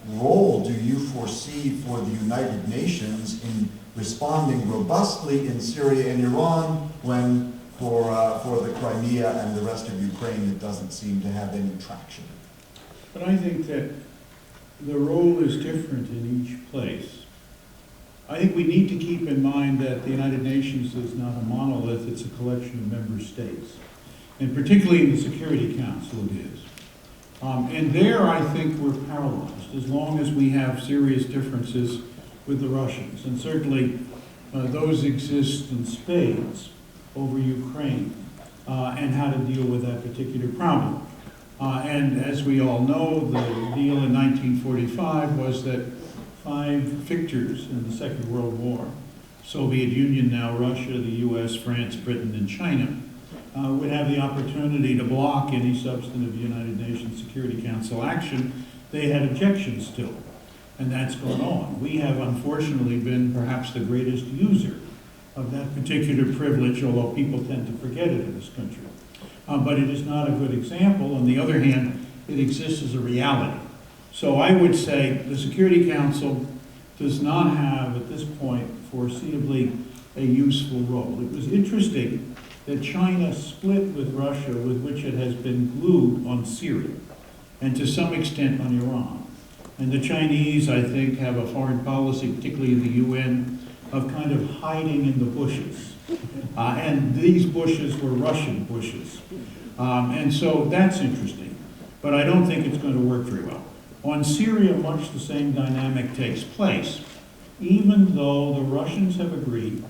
role do you foresee for the United Nations in responding robustly in Syria and Iran when for the Crimea and the rest of Ukraine it doesn't seem to have any traction? But I think that the role is different in each place. I think we need to keep in mind that the United Nations is not a monolith, it's a collection of member states. And particularly in the Security Council it is. And there I think we're paralyzed as long as we have serious differences with the Russians. And certainly those exist in spades over Ukraine and how to deal with that particular problem. And as we all know, the deal in 1945 was that 5 victors in the Second World War, Soviet Union, now Russia, the US, France, Britain, and China, would have the opportunity to block any substantive United Nations Security Council action they had objections to. And that's gone on. We have unfortunately been perhaps the greatest user of that particular privilege, although people tend to forget it in this country. But it is not a good example. On the other hand, it exists as a reality. So I would say the Security Council does not have, at this point, foreseeably a useful role. It was interesting that China split with Russia, with which it has been glued on Syria, and to some extent on Iran. And the Chinese, I think, have a foreign policy, particularly in the UN, of kind of hiding in the bushes. And these bushes were Russian bushes. And so that's interesting. But I don't think it's going to work very well. On Syria, much the same dynamic takes place, even though the Russians have agreed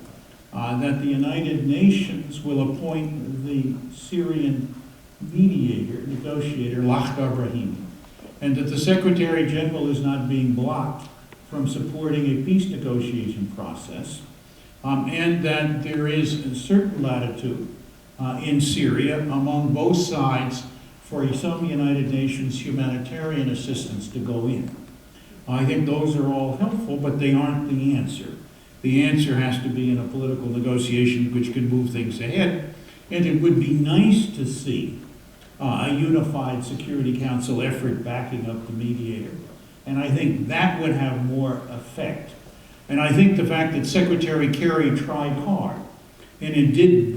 that the United Nations will appoint the Syrian mediator, negotiator, Lakhdar Brahimi, and that the Secretary General is not being blocked from supporting a peace negotiation process, and that there is a certain latitude in Syria among both sides for some United Nations humanitarian assistance to go in. I think those are all helpful, but they aren't the answer. The answer has to be in a political negotiation which can move things ahead, and it would be nice to see a unified Security Council effort backing up the mediator. And I think that would have more effect. And I think the fact that Secretary Kerry tried hard, and indeed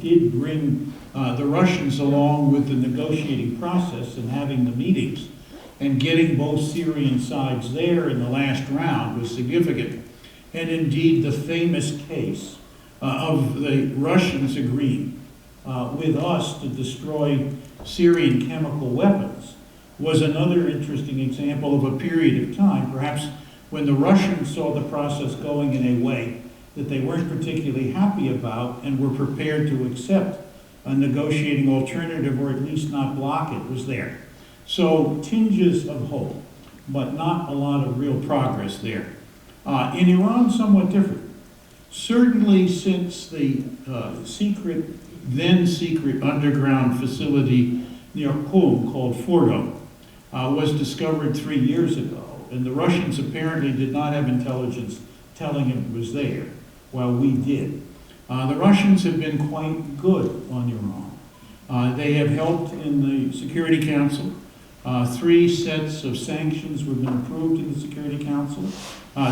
did bring the Russians along with the negotiating process and having the meetings, and getting both Syrian sides there in the last round was significant. And indeed the famous case of the Russians agreeing with us to destroy Syrian chemical weapons was another interesting example of a period of time, perhaps when the Russians saw the process going in a way that they weren't particularly happy about and were prepared to accept a negotiating alternative, or at least not block it, was there. So tinges of hope, but not a lot of real progress there. In Iran, somewhat different. Certainly since the then secret underground facility near Qom called Fordo was discovered 3 years ago, and the Russians apparently did not have intelligence telling him it was there, while we did. The Russians have been quite good on Iran. They have helped in the Security Council. 3 sets of sanctions have been approved in the Security Council,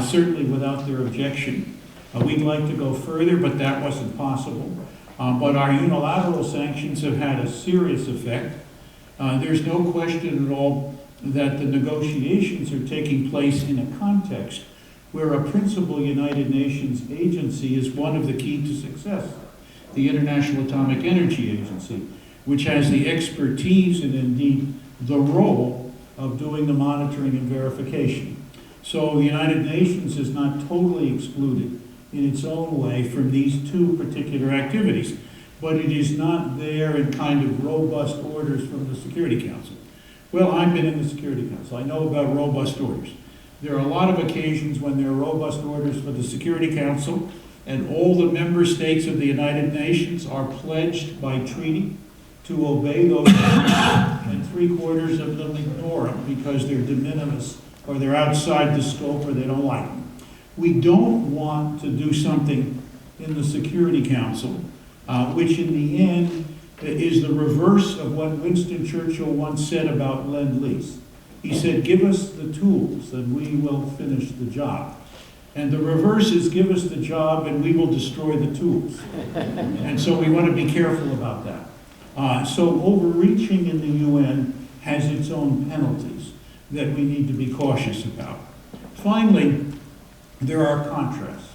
certainly without their objection. We'd like to go further, but that wasn't possible. But our unilateral sanctions have had a serious effect. There's no question at all that the negotiations are taking place in a context where a principal United Nations agency is one of the key to success, the International Atomic Energy Agency, which has the expertise and indeed the role of doing the monitoring and verification. So the United Nations is not totally excluded in its own way from these 2 particular activities, but it is not there in kind of robust orders from the Security Council. Well, I've been in the Security Council. I know about robust orders. There are a lot of occasions when there are robust orders for the Security Council, and all the member states of the United Nations are pledged by treaty to obey those orders, and 3/4 of them ignore them because they're de minimis, or they're outside the scope, or they don't like them. We don't want to do something in the Security Council, which in the end is the reverse of what Winston Churchill once said about Lend-Lease. He said, give us the tools and we will finish the job. And the reverse is give us the job and we will destroy the tools. And so we want to be careful about that. So overreaching in the UN has its own penalties that we need to be cautious about. Finally, there are contrasts.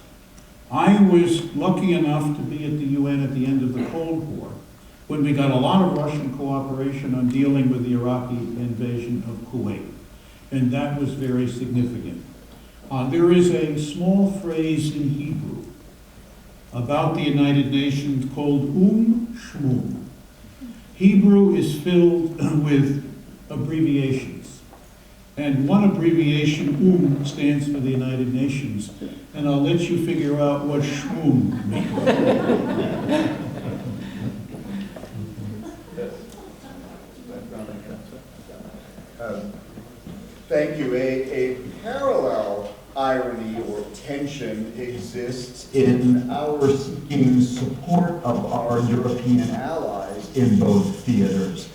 I was lucky enough to be at the UN at the end of the Cold War, when we got a lot of Russian cooperation on dealing with the Iraqi invasion of Kuwait. And that was very significant. There is a small phrase in Hebrew about the United Nations called Shmum. Hebrew is filled with abbreviations. And one abbreviation, stands for the United Nations. And I'll let you figure out what Shmum means. Thank you. A parallel irony or tension exists in our seeking support of our European allies in both theaters.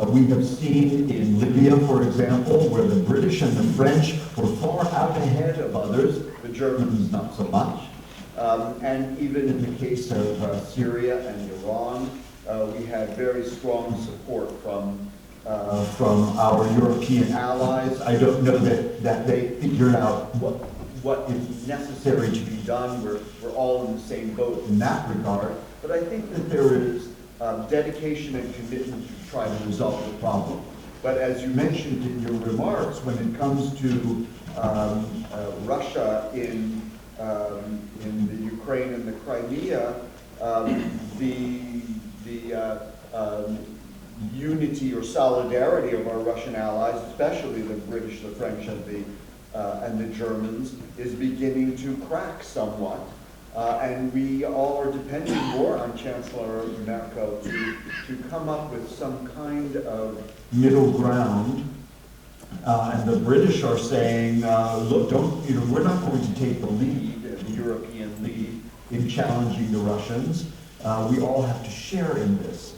We have seen in Libya, for example, where the British and the French were far out ahead of others, the Germans not so much. And even in the case of Syria and Iran, we had very strong support from our European allies. I don't know that they figured out what is necessary to be done. We're all in the same boat in that regard. But I think that there is dedication and commitment to try to resolve the problem. But as you mentioned in your remarks, when it comes to Russia in the Ukraine and the Crimea, the unity or solidarity of our Russian allies, especially the British, the French, and the Germans, is beginning to crack somewhat. And we all are depending more on Chancellor Merkel to come up with some kind of middle ground. And the British are saying, look, we're not going to take the lead, the European lead, in challenging the Russians. We all have to share in this.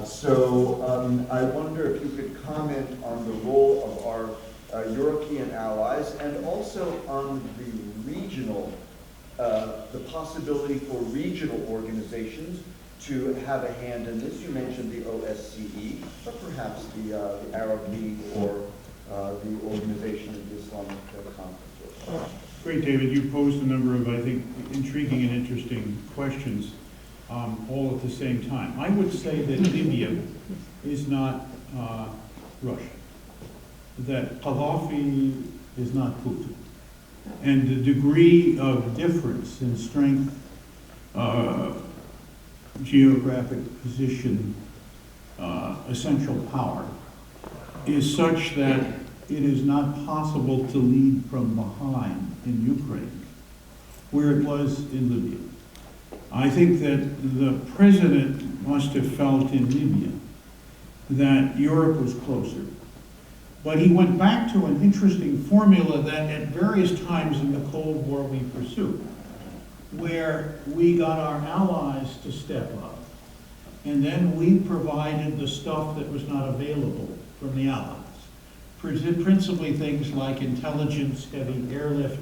So I wonder if you could comment on the role of our European allies and also on the regional, the possibility for regional organizations to have a hand in this. You mentioned the OSCE, but perhaps the Arab League or the Organization of the Islamic Conference. Great, David. You posed a number of, I think, intriguing and interesting questions all at the same time. I would say that Libya is not Russia, that Gaddafi is not Putin, and the degree of difference in strength, geographic position, essential power, is such that it is not possible to lead from behind in Ukraine, where it was in Libya. I think that the president must have felt in Libya that Europe was closer. But he went back to an interesting formula that at various times in the Cold War we pursued, where we got our allies to step up, and then we provided the stuff that was not available from the allies. Principally things like intelligence, heavy airlift,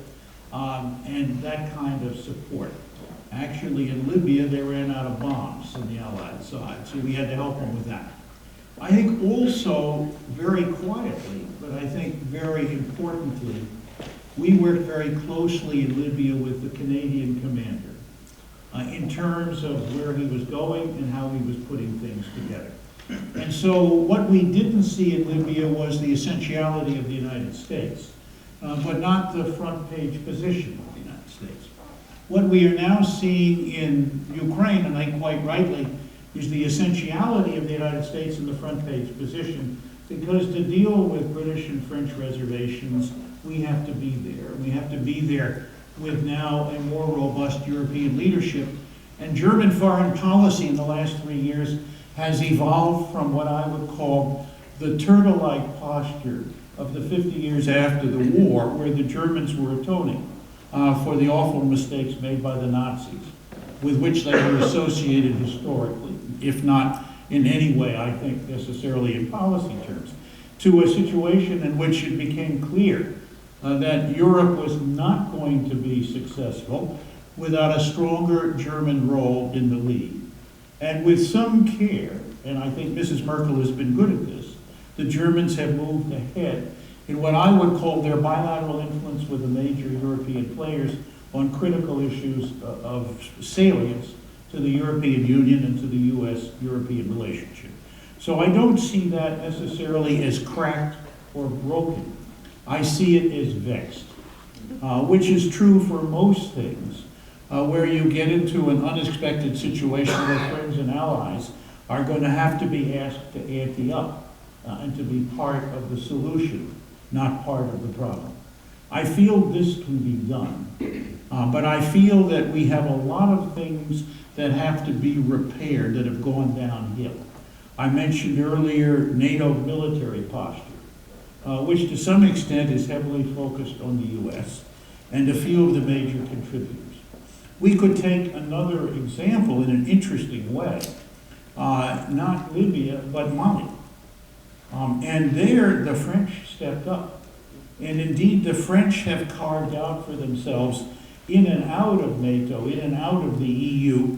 and that kind of support. Actually, in Libya, they ran out of bombs on the Allied side, so we had to help them with that. I think also, very quietly, but I think very importantly, we worked very closely in Libya with the Canadian commander in terms of where he was going and how he was putting things together. And so what we didn't see in Libya was the essentiality of the United States, but not the front page position of the United States. What we are now seeing in Ukraine, and I think quite rightly, is the essentiality of the United States in the front page position, because to deal with British and French reservations, we have to be there. We have to be there with now a more robust European leadership. And German foreign policy in the last 3 years has evolved from what I would call the turtle-like posture of the 50 years after the war, where the Germans were atoning for the awful mistakes made by the Nazis, with which they were associated historically, if not in any way, I think, necessarily in policy terms, to a situation in which it became clear that Europe was not going to be successful without a stronger German role in the lead. And with some care, and I think Mrs. Merkel has been good at this, the Germans have moved ahead in what I would call their bilateral influence with the major European players on critical issues of salience to the European Union and to the U.S.-European relationship. So I don't see that necessarily as cracked or broken. I see it as vexed, which is true for most things, where you get into an unexpected situation where friends and allies are going to have to be asked to ante up and to be part of the solution, not part of the problem. I feel this can be done, but I feel that we have a lot of things that have to be repaired that have gone downhill. I mentioned earlier NATO military posture, which to some extent is heavily focused on the U.S. and a few of the major contributors. We could take another example in an interesting way, not Libya, but Mali. And there, the French stepped up. And indeed, the French have carved out for themselves, in and out of NATO, in and out of the EU,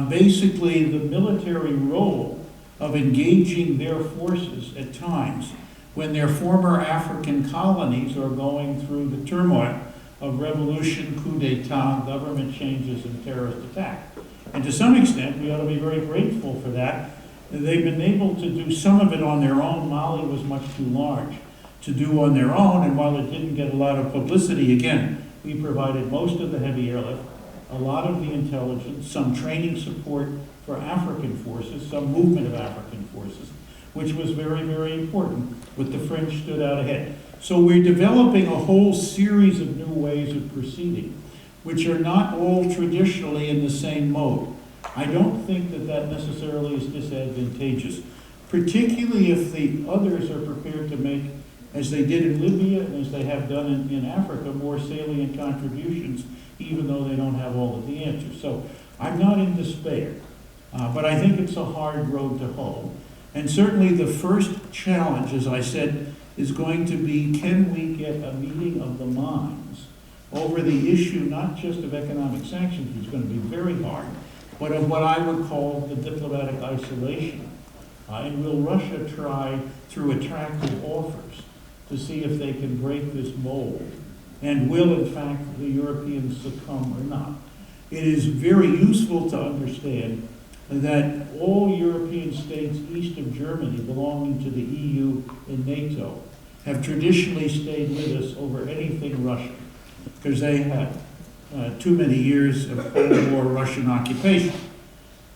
basically the military role of engaging their forces at times when their former African colonies are going through the turmoil of revolution, coup d'etat, government changes, and terrorist attack. And to some extent, we ought to be very grateful for that. They've been able to do some of it on their own. Mali was much too large to do on their own, and while it didn't get a lot of publicity, again, we provided most of the heavy airlift, a lot of the intelligence, some training support for African forces, some movement of African forces, which was very, very important, but the French stood out ahead. So we're developing a whole series of new ways of proceeding, which are not all traditionally in the same mode. I don't think that that necessarily is disadvantageous, particularly if the others are prepared to make, as they did in Libya and as they have done in Africa, more salient contributions, even though they don't have all of the answers. So I'm not in despair, but I think it's a hard road to hoe. And certainly the first challenge, as I said, is going to be, can we get a meeting of the minds over the issue not just of economic sanctions, which is going to be very hard, but of what I would call the diplomatic isolation. And will Russia try, through attractive offers, to see if they can break this mold? And will, in fact, the Europeans succumb or not? It is very useful to understand that all European states east of Germany belonging to the EU and NATO have traditionally stayed with us over anything Russian, because they have too many years of Cold War Russian occupation.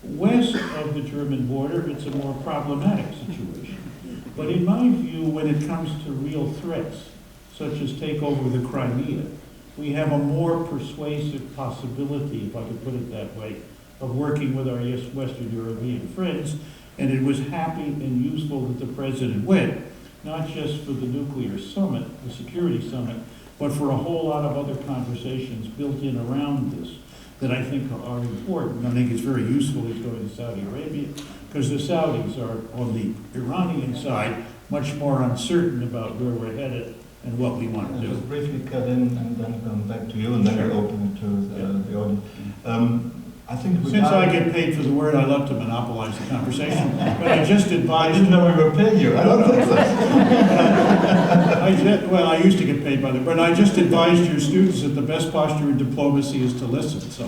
West of the German border, it's a more problematic situation. But in my view, when it comes to real threats, such as take over the Crimea, we have a more persuasive possibility, if I could put it that way, of working with our Western European friends. And it was happy and useful that the President went, not just for the nuclear summit, the security summit, but for a whole lot of other conversations built in around this that I think are important. I think it's very useful he's going to Saudi Arabia, because the Saudis are, on the Iranian side, much more uncertain about where we're headed and what we want to do. Just briefly cut in and then come back to you, and then we'll open it to the audience. I think since I get paid for the word, I love to monopolize the conversation. But I just advised. I didn't know we were paying you. I don't think so. Well, I used to get paid by them, but I just advised your students that the best posture in diplomacy is to listen. So.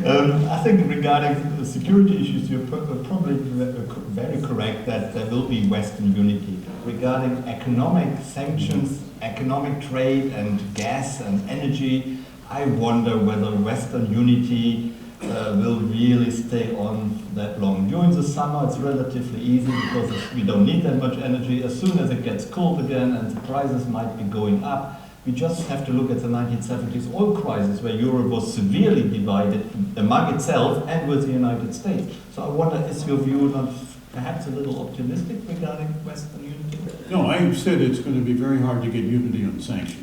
I think regarding the security issues, you're probably very correct that there will be Western unity. Regarding economic sanctions, economic trade, and gas and energy, I wonder whether Western unity will really stay on that long. During the summer, it's relatively easy because we don't need that much energy. As soon as it gets cold again and the prices might be going up, we just have to look at the 1970s oil crisis, where Europe was severely divided among itself and with the United States. So I wonder, is your view not perhaps a little optimistic regarding Western unity? No, I said it's going to be very hard to get unity on sanctions.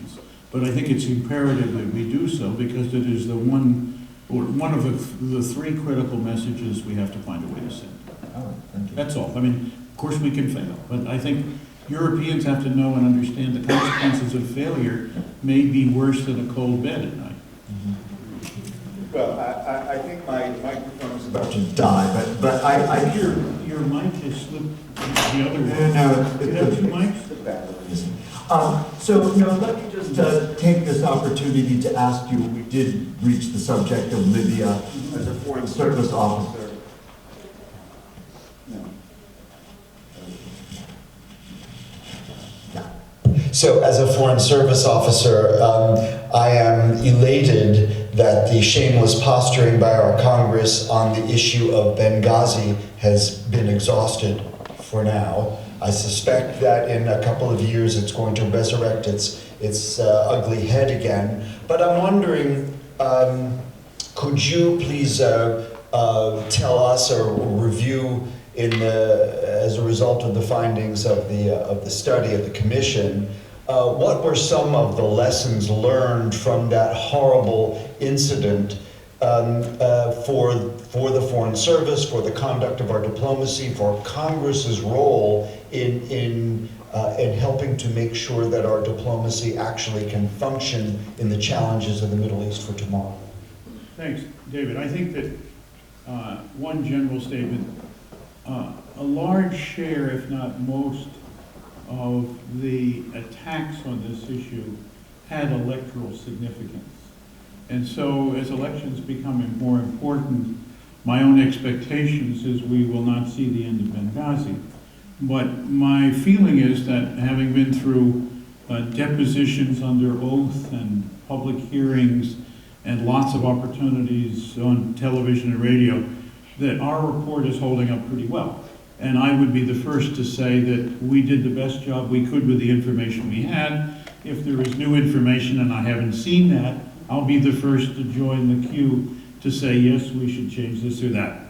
But I think it's imperative that we do so, because it is the one of the three critical messages we have to find a way to send. All right, thank you. That's all. I mean, of course we can fail, but I think Europeans have to know and understand the consequences of failure may be worse than a cold bed at night. Mm-hmm. Well, I think my microphone is about to die, but I hear... Your mic has slipped the other way. No, you have two mics? The battery isn't. So, let me just take this opportunity to ask you, we did reach the subject of Libya as a foreign service officer. No. So, as a foreign service officer, I am elated that the shameless posturing by our Congress on the issue of Benghazi has been exhausted for now. I suspect that in a couple of years it's going to resurrect its ugly head again. But I'm wondering, could you please tell us or review, as a result of the findings of the study of the commission, what were some of the lessons learned from that horrible incident for the Foreign Service, for the conduct of our diplomacy, for Congress's role in helping to make sure that our diplomacy actually can function in the challenges of the Middle East for tomorrow? Thanks, David. I think that one general statement, a large share, if not most, of the attacks on this issue had electoral significance. And so as elections become more important, my own expectations is we will not see the end of Benghazi. But my feeling is that, having been through depositions under oath and public hearings and lots of opportunities on television and radio, that our report is holding up pretty well. And I would be the first to say that we did the best job we could with the information we had, if there is new information and I haven't seen that, I'll be the first to join the queue to say, yes, we should change this or that.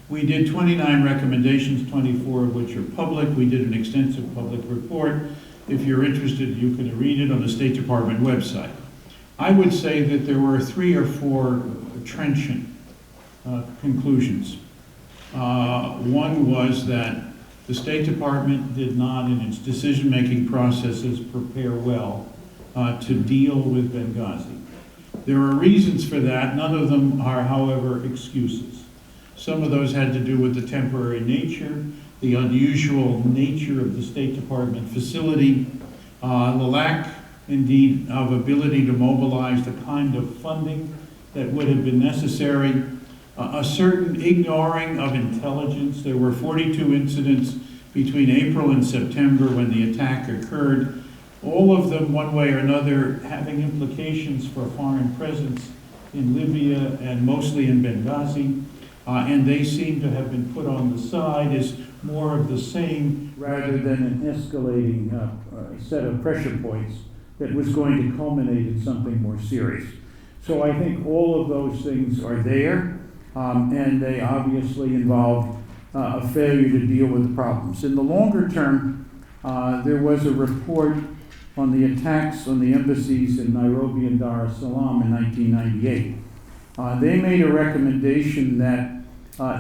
We did 29 recommendations, 24 of which are public. We did an extensive public report. If you're interested, you can read it on the State Department website. I would say that there were 3 or 4 trenchant conclusions. One was that the State Department did not, in its decision-making processes, prepare well to deal with Benghazi. There are reasons for that. None of them are, however, excuses. Some of those had to do with the temporary nature, the unusual nature of the State Department facility, the lack, indeed, of ability to mobilize the kind of funding that would have been necessary, a certain ignoring of intelligence. There were 42 incidents between April and September when the attack occurred, all of them, one way or another, having implications for foreign presence in Libya and mostly in Benghazi, and they seem to have been put on the side as more of the same rather than an escalating set of pressure points that was going to culminate in something more serious. So I think all of those things are there, and they obviously involve a failure to deal with the problems. In the longer term, there was a report on the attacks on the embassies in Nairobi and Dar es Salaam in 1998. They made a recommendation that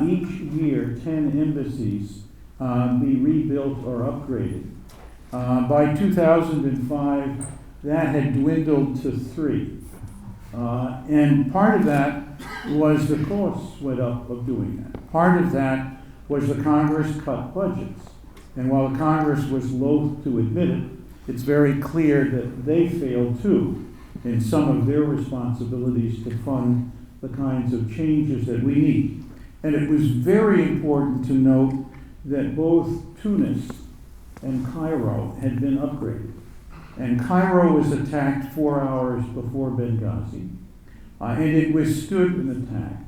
each year 10 embassies be rebuilt or upgraded. By 2005, that had dwindled to 3. And part of that was the costs went up of doing that. Part of that was the Congress cut budgets. And while the Congress was loath to admit it, it's very clear that they failed too in some of their responsibilities to fund the kinds of changes that we need. And it was very important to note that both Tunis and Cairo had been upgraded. And Cairo was attacked 4 hours before Benghazi, and it withstood an attack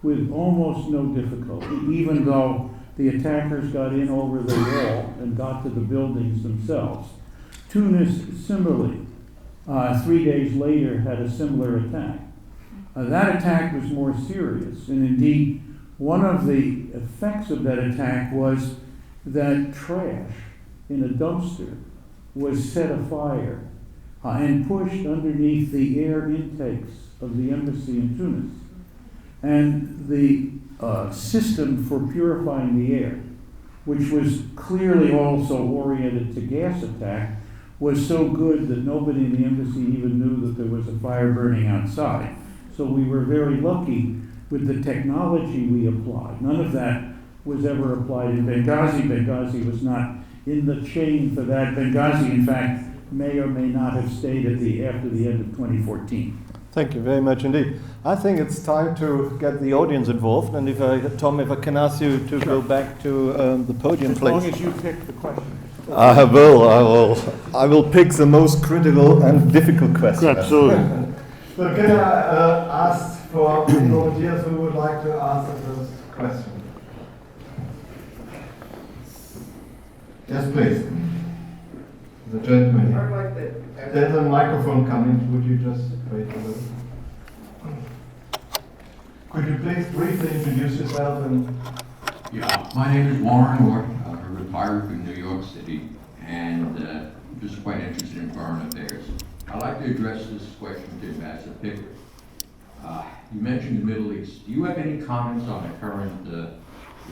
with almost no difficulty, even though the attackers got in over the wall and got to the buildings themselves. Tunis, similarly, 3 days later, had a similar attack. That attack was more serious, and indeed, one of the effects of that attack was that trash in a dumpster was set afire and pushed underneath the air intakes of the embassy in Tunis. And the system for purifying the air, which was clearly also oriented to gas attack, was so good that nobody in the embassy even knew that there was a fire burning outside. So we were very lucky with the technology we applied. None of that was ever applied in Benghazi. Benghazi was not in the chain for that. Benghazi, in fact, may or may not have stayed after the end of 2014. Thank you very much indeed. I think it's time to get the audience involved, and Tom, if I can ask you to go back to the podium, please. As long as you pick the question. I will pick the most critical and difficult question. Absolutely. So can I ask for volunteers who would like to answer this question? Yes, please. The gentleman. I'd like to. There's a microphone coming. Would you just wait a little? Could you please briefly introduce yourself and? Yeah, my name is Warren Orr. I'm retired from New York City, and just quite interested in foreign affairs. I'd like to address this question to Ambassador Pickering. You mentioned the Middle East. Do you have any comments on the current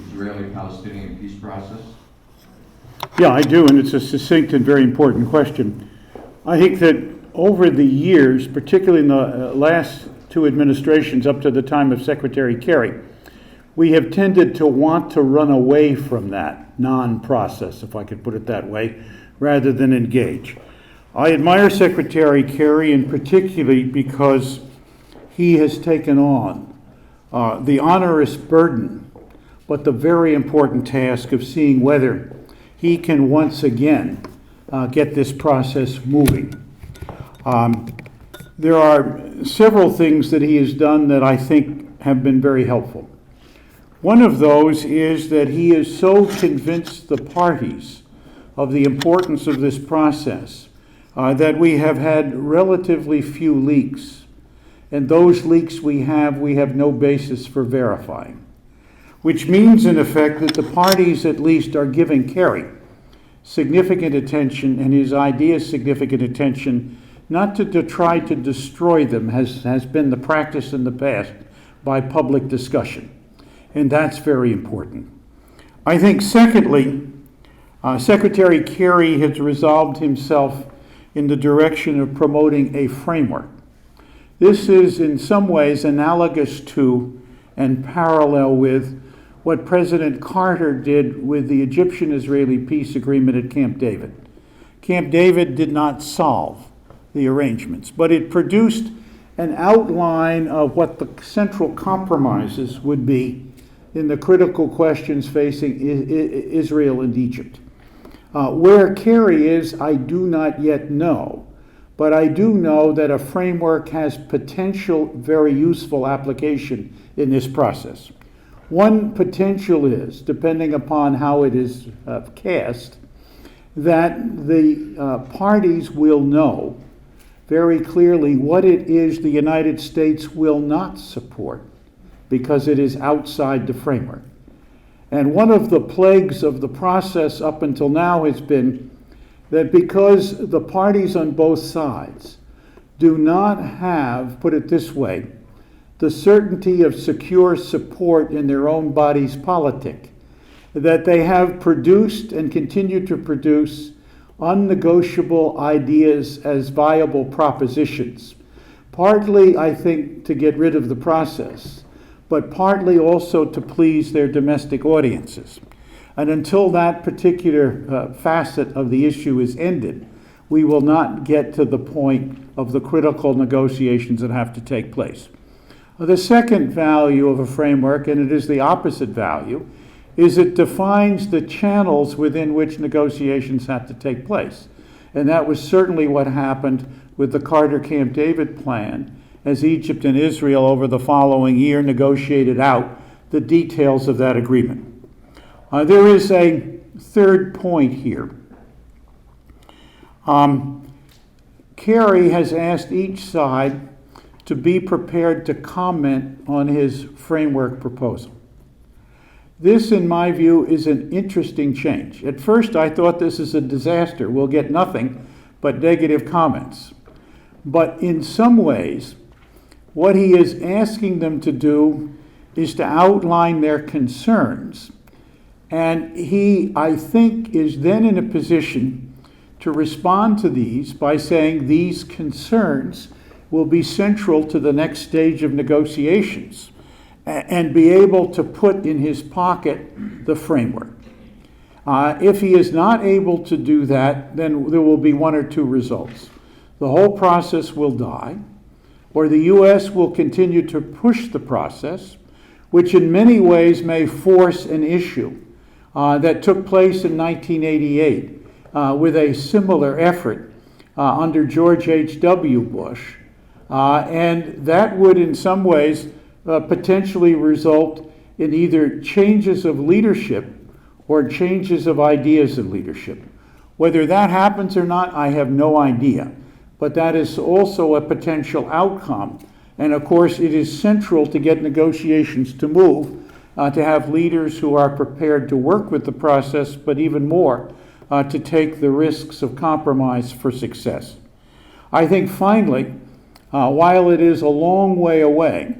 Israeli-Palestinian peace process? Yeah, I do, and it's a succinct and very important question. I think that over the years, particularly in the last 2 administrations up to the time of Secretary Kerry, we have tended to want to run away from that non-process, if I could put it that way, rather than engage. I admire Secretary Kerry in particularly because he has taken on the onerous burden, but the very important task of seeing whether he can once again get this process moving. There are several things that he has done that I think have been very helpful. One of those is that he has so convinced the parties of the importance of this process that we have had relatively few leaks. And those leaks we have no basis for verifying. Which means, in effect, that the parties at least are giving Kerry significant attention and his ideas significant attention, not to try to destroy them, has been the practice in the past, by public discussion. And that's very important. I think, secondly, Secretary Kerry has resolved himself in the direction of promoting a framework. This is in some ways analogous to and parallel with what President Carter did with the Egyptian-Israeli peace agreement at Camp David. Camp David did not solve the arrangements, but it produced an outline of what the central compromises would be in the critical questions facing Israel and Egypt. Where Kerry is, I do not yet know, but I do know that a framework has potential very useful application in this process. One potential is, depending upon how it is cast, that the parties will know very clearly what it is the United States will not support because it is outside the framework. And one of the plagues of the process up until now has been that because the parties on both sides do not have, put it this way, the certainty of secure support in their own body's politic, that they have produced and continue to produce unnegotiable ideas as viable propositions, partly, I think, to get rid of the process, but partly also to please their domestic audiences. And until that particular facet of the issue is ended, we will not get to the point of the critical negotiations that have to take place. The second value of a framework, and it is the opposite value, is it defines the channels within which negotiations have to take place. And that was certainly what happened with the Carter-Camp David plan, as Egypt and Israel over the following year negotiated out the details of that agreement. There is a third point here. Kerry has asked each side to be prepared to comment on his framework proposal. This, in my view, is an interesting change. At first, I thought this is a disaster. We'll get nothing but negative comments. But in some ways, what he is asking them to do is to outline their concerns. And he, I think, is then in a position to respond to these by saying these concerns will be central to the next stage of negotiations and be able to put in his pocket the framework. If he is not able to do that, then there will be one or two results. The whole process will die, or the U.S. will continue to push the process, which in many ways may force an issue that took place in 1988 with a similar effort under George H.W. Bush. And that would in some ways potentially result in either changes of leadership or changes of ideas of leadership. Whether that happens or not, I have no idea. But that is also a potential outcome. And of course, it is central to get negotiations to move, to have leaders who are prepared to work with the process, but even more, to take the risks of compromise for success. I think finally, while it is a long way away,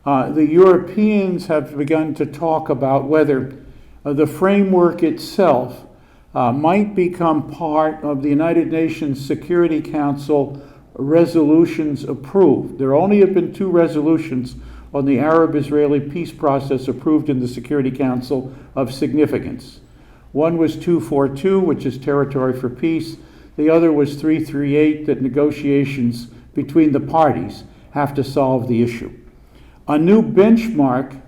the Europeans have begun to talk about whether the framework itself might become part of the United Nations Security Council resolutions approved. There only have been 2 resolutions on the Arab-Israeli peace process approved in the Security Council of significance. One was 242, which is territory for peace. The other was 338, that negotiations between the parties have to solve the issue. A new benchmark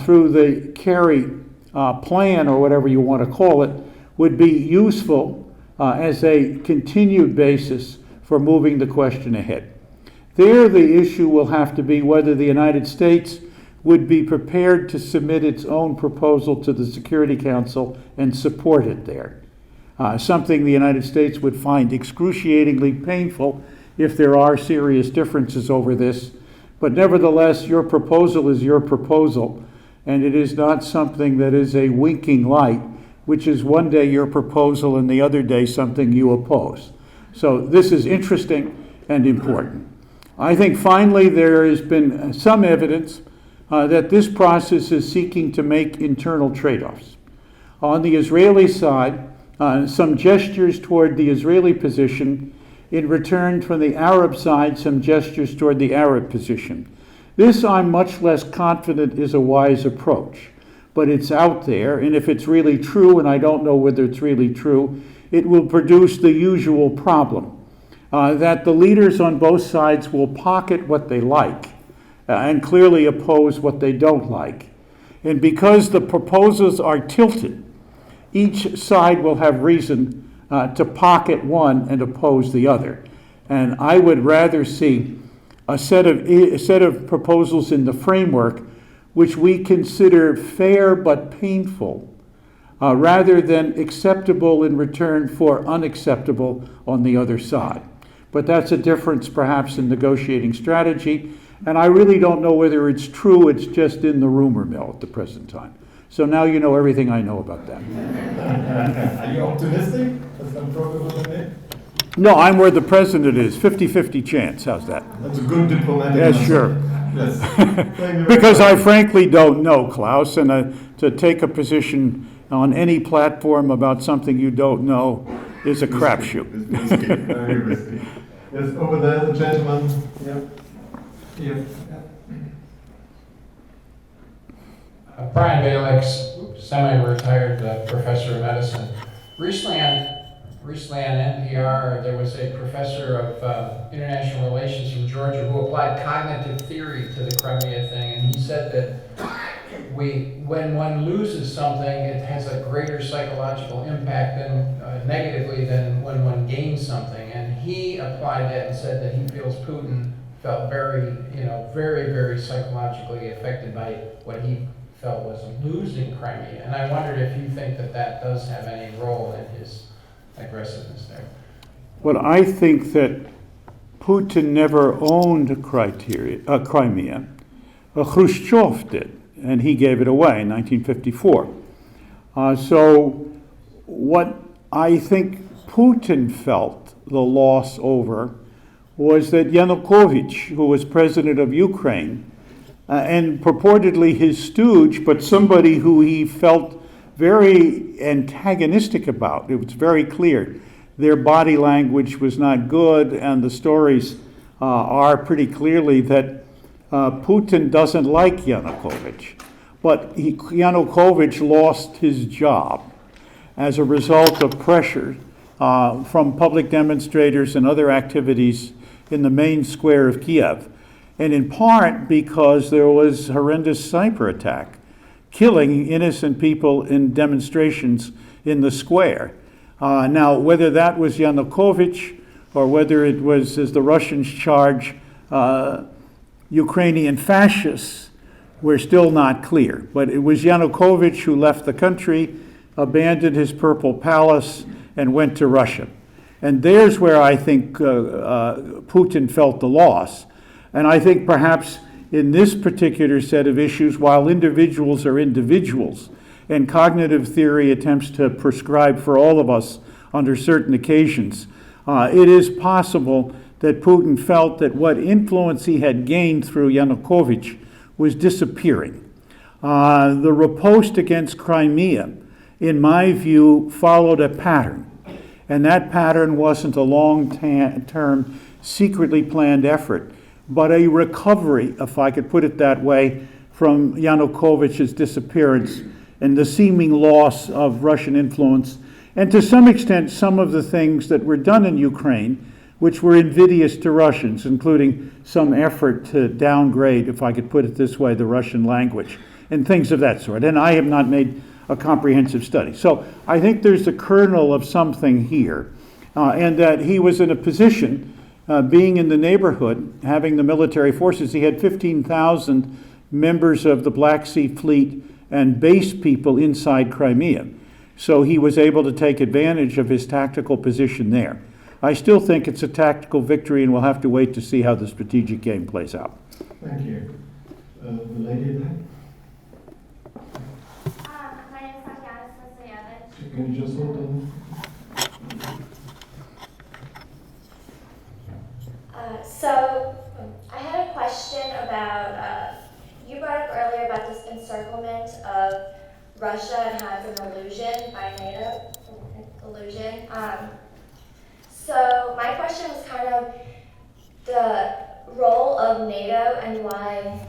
through the Kerry plan, or whatever you want to call it, would be useful as a continued basis for moving the question ahead. There, the issue will have to be whether the United States would be prepared to submit its own proposal to the Security Council and support it there. something the United States would find excruciatingly painful if there are serious differences over this. But nevertheless, your proposal is your proposal, and it is not something that is a winking light, which is one day your proposal and the other day something you oppose. So this is interesting and important. I think finally there has been some evidence that this process is seeking to make internal trade-offs. On the Israeli side, some gestures toward the Israeli position, in return from the Arab side, some gestures toward the Arab position. This, I'm much less confident, is a wise approach, but it's out there, and if it's really true, and I don't know whether it's really true, it will produce the usual problem, that the leaders on both sides will pocket what they like and clearly oppose what they don't like. And because the proposals are tilted, each side will have reason to pocket one and oppose the other. And I would rather see a set of proposals in the framework which we consider fair but painful, rather than acceptable in return for unacceptable on the other side. But that's a difference perhaps in negotiating strategy, and I really don't know whether it's true, it's just in the rumor mill at the present time. So now you know everything I know about that. Are you optimistic? That's unprobable. No, I'm where the president is, 50-50 chance. How's that? That's a good diplomatic Yes, answer. sure. Yes. Thank you very Because I much. frankly don't know, Klaus, and to take a position on any platform about something you don't know is a crapshoot. It's risky, very risky. Yes, over there, the gentleman. Yep. Here. Brian Balex, semi-retired professor of medicine. Recently on NPR, there was a professor of international relations from Georgia who applied cognitive theory to the Crimea thing, and he said that when one loses something, it has a greater psychological impact negatively than when one gains something. And he applied that and said that he feels Putin felt very, very psychologically affected by what he felt was losing Crimea. And I wondered if you think that that does have any role in his aggressiveness there. Well, I think that Putin never owned Crimea. Khrushchev did, and he gave it away in 1954. So what I think Putin felt the loss over was that Yanukovych, who was president of Ukraine, and purportedly his stooge, but somebody who he felt very antagonistic about. It was very clear. Their body language was not good, and the stories are pretty clearly that Putin doesn't like Yanukovych. But Yanukovych lost his job as a result of pressure from public demonstrators and other activities in the main square of Kiev. And in part because there was horrendous cyber attack, killing innocent people in demonstrations in the square. Now, whether that was Yanukovych or whether it was, as the Russians charge, Ukrainian fascists, we're still not clear. But it was Yanukovych who left the country, abandoned his Purple Palace, and went to Russia. And there's where I think Putin felt the loss. And I think perhaps in this particular set of issues, while individuals are individuals, and cognitive theory attempts to prescribe for all of us under certain occasions, it is possible that Putin felt that what influence he had gained through Yanukovych was disappearing. The riposte against Crimea, in my view, followed a pattern. And that pattern wasn't a long-term, secretly planned effort, but a recovery, if I could put it that way, from Yanukovych's disappearance and the seeming loss of Russian influence, and to some extent some of the things that were done in Ukraine, which were invidious to Russians, including some effort to downgrade, if I could put it this way, the Russian language, and things of that sort. And I have not made a comprehensive study. So I think there's a kernel of something here, and that he was in a position, being in the neighborhood, having the military forces. He had 15,000 members of the Black Sea Fleet and base people inside Crimea. So he was able to take advantage of his tactical position there. I still think it's a tactical victory, and we'll have to wait to see how the strategic game plays out. Thank you. The lady there? My name is Tatiana Smisljevich. Can you just hold on? So, I had a question about, you brought up earlier about this encirclement of Russia and how it's an illusion by NATO. Illusion. So, my question was kind of the role of NATO and why.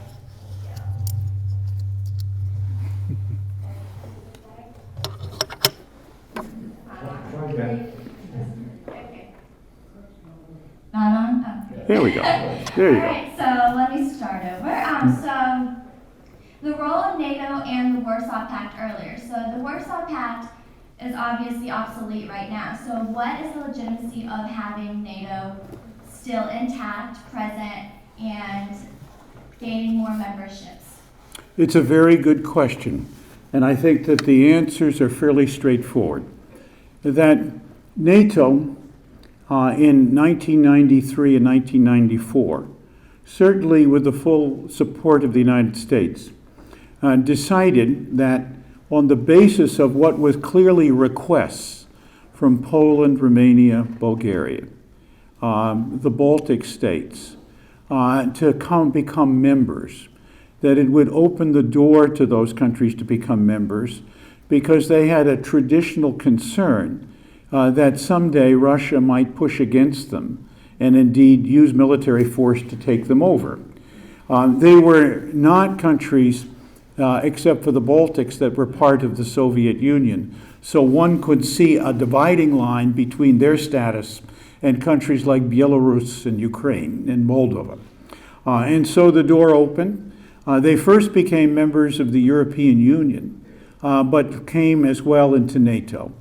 Try again. Not on? Oh. There we go. There you go. Alright, so let me start over. So the role of NATO and the Warsaw Pact earlier. So the Warsaw Pact is obviously obsolete right now. So what is the legitimacy of having NATO still intact, present, and gaining more memberships? It's a very good question, and I think that the answers are fairly straightforward. That NATO in 1993 and 1994, certainly with the full support of the United States, decided that on the basis of what was clearly requests from Poland, Romania, Bulgaria, the Baltic states, to become members, that it would open the door to those countries to become members because they had a traditional concern that someday Russia might push against them and indeed use military force to take them over. They were not countries, except for the Baltics, that were part of the Soviet Union. So one could see a dividing line between their status and countries like Belarus and Ukraine and Moldova. And so the door opened. They first became members of the European Union, but came as well into NATO.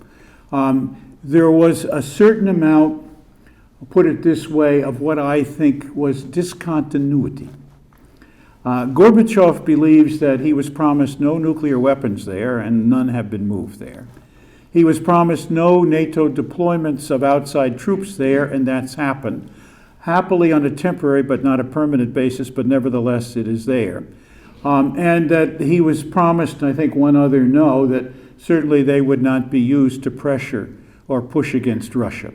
There was a certain amount, I'll put it this way, of what I think was discontinuity. Gorbachev believes that he was promised no nuclear weapons there, and none have been moved there. He was promised no NATO deployments of outside troops there, and that's happened. Happily on a temporary but not a permanent basis, but nevertheless it is there. And that he was promised, I think one other no, that certainly they would not be used to pressure or push against Russia.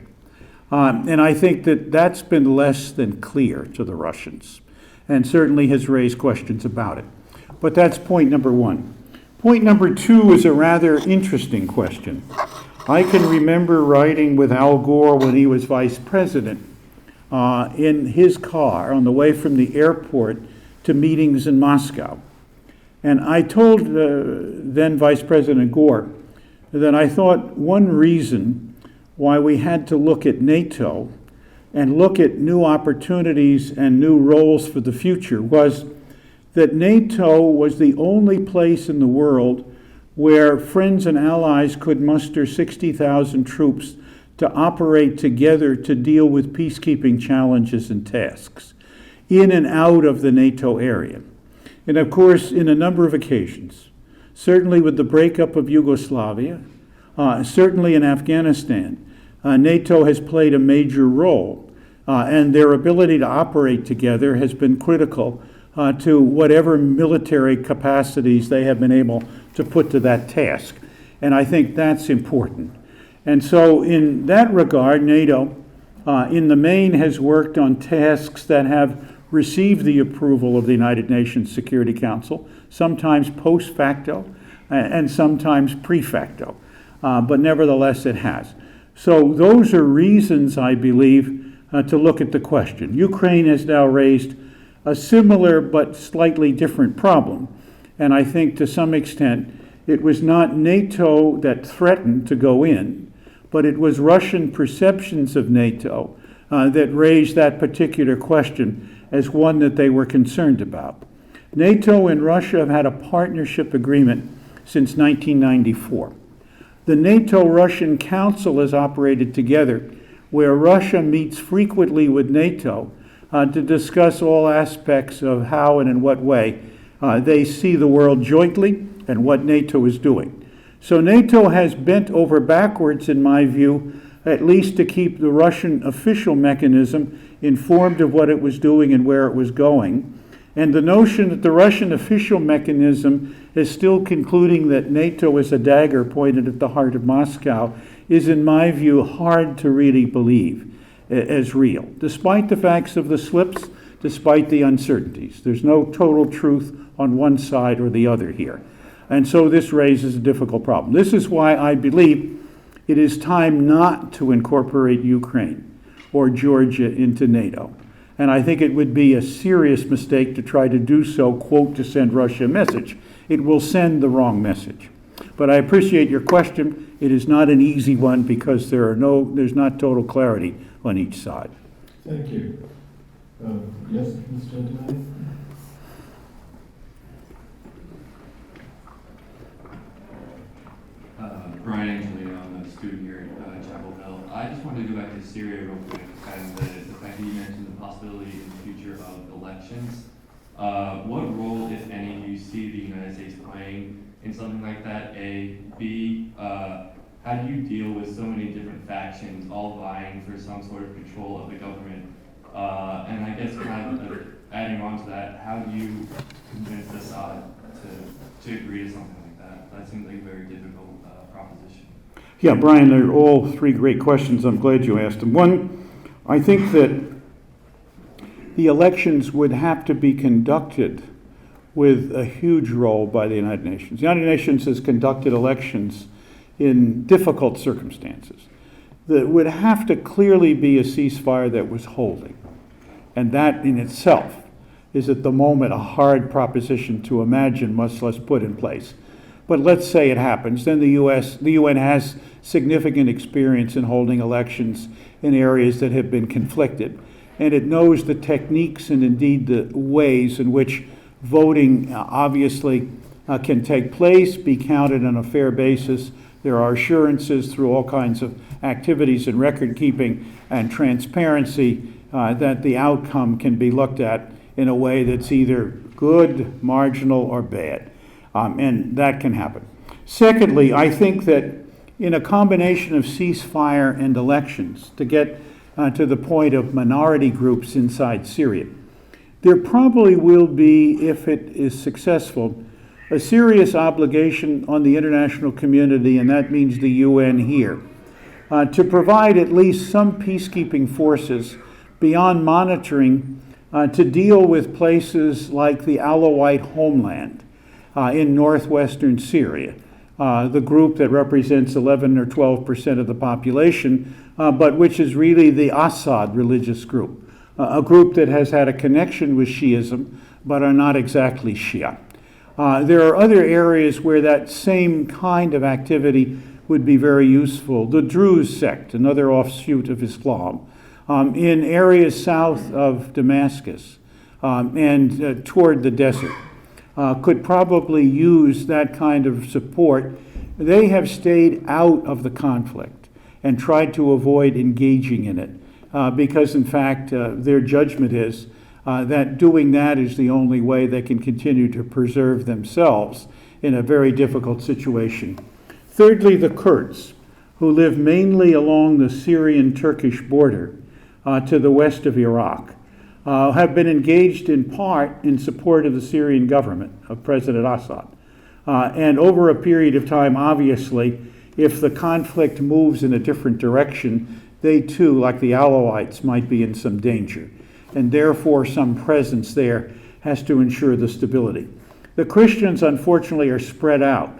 And I think that that's been less than clear to the Russians, and certainly has raised questions about it. But that's point number one. Point number two is a rather interesting question. I can remember riding with Al Gore when he was vice president in his car on the way from the airport to meetings in Moscow. And I told then Vice President Gore that I thought one reason why we had to look at NATO and look at new opportunities and new roles for the future was that NATO was the only place in the world where friends and allies could muster 60,000 troops to operate together to deal with peacekeeping challenges and tasks in and out of the NATO area. And of course, in a number of occasions, certainly with the breakup of Yugoslavia, certainly in Afghanistan, NATO has played a major role, and their ability to operate together has been critical to whatever military capacities they have been able to put to that task. And I think that's important. And so in that regard, NATO, in the main, has worked on tasks that have received the approval of the United Nations Security Council, sometimes post facto and sometimes pre facto, but nevertheless it has. So those are reasons, I believe, to look at the question. Ukraine has now raised a similar but slightly different problem, and I think to some extent it was not NATO that threatened to go in, but it was Russian perceptions of NATO that raised that particular question as one that they were concerned about. NATO and Russia have had a partnership agreement since 1994. The NATO-Russian Council has operated together, where Russia meets frequently with NATO to discuss all aspects of how and in what way they see the world jointly and what NATO is doing. So NATO has bent over backwards, in my view, at least to keep the Russian official mechanism informed of what it was doing and where it was going. And the notion that the Russian official mechanism is still concluding that NATO is a dagger pointed at the heart of Moscow is, in my view, hard to really believe as real, despite the facts of the slips, despite the uncertainties. There's no total truth on one side or the other here. And so this raises a difficult problem. This is why I believe it is time not to incorporate Ukraine or Georgia into NATO. And I think it would be a serious mistake to try to do so, quote, to send Russia a message. It will send the wrong message. But I appreciate your question. It is not an easy one because there's not total clarity on each side. Thank you. Yes, Mr. Antonelli? Brian Angelino, I'm a student here at Chapel Hill. I just wanted to go back to Syria real quick and the fact that you mentioned the possibility in the future of elections. What role, if any, do you see the United States playing in something like that? A. B. How do you deal with so many different factions all vying for some sort of control of the government? And I guess kind of adding on to that, how do you convince Assad to agree to something like that? That seems like a very difficult proposition. Yeah, Brian, they're all three great questions. I'm glad you asked them. One, I think that the elections would have to be conducted with a huge role by the United Nations. The United Nations has conducted elections in difficult circumstances. There would have to clearly be a ceasefire that was holding. And that in itself is at the moment a hard proposition to imagine, much less put in place. But let's say it happens, then the UN has significant experience in holding elections in areas that have been conflicted. And it knows the techniques and indeed the ways in which voting obviously can take place, be counted on a fair basis. There are assurances through all kinds of activities and record keeping and transparency that the outcome can be looked at in a way that's either good, marginal, or bad. And that can happen. Secondly, I think that in a combination of ceasefire and elections, to get to the point of minority groups inside Syria, there probably will be, if it is successful, a serious obligation on the international community, and that means the UN here, to provide at least some peacekeeping forces beyond monitoring to deal with places like the Alawite homeland in northwestern Syria, the group that represents 11 or 12% of the population, but which is really the Assad religious group, a group that has had a connection with Shiism, but are not exactly Shia. There are other areas where that same kind of activity would be very useful. The Druze sect, another offshoot of Islam, in areas south of Damascus and toward the desert, could probably use that kind of support. They have stayed out of the conflict and tried to avoid engaging in it because, in fact, their judgment is that doing that is the only way they can continue to preserve themselves in a very difficult situation. Thirdly, the Kurds, who live mainly along the Syrian-Turkish border to the west of Iraq, have been engaged in part in support of the Syrian government of President Assad. And over a period of time, obviously, if the conflict moves in a different direction, they too, like the Alawites, might be in some danger. And therefore, some presence there has to ensure the stability. The Christians, unfortunately, are spread out.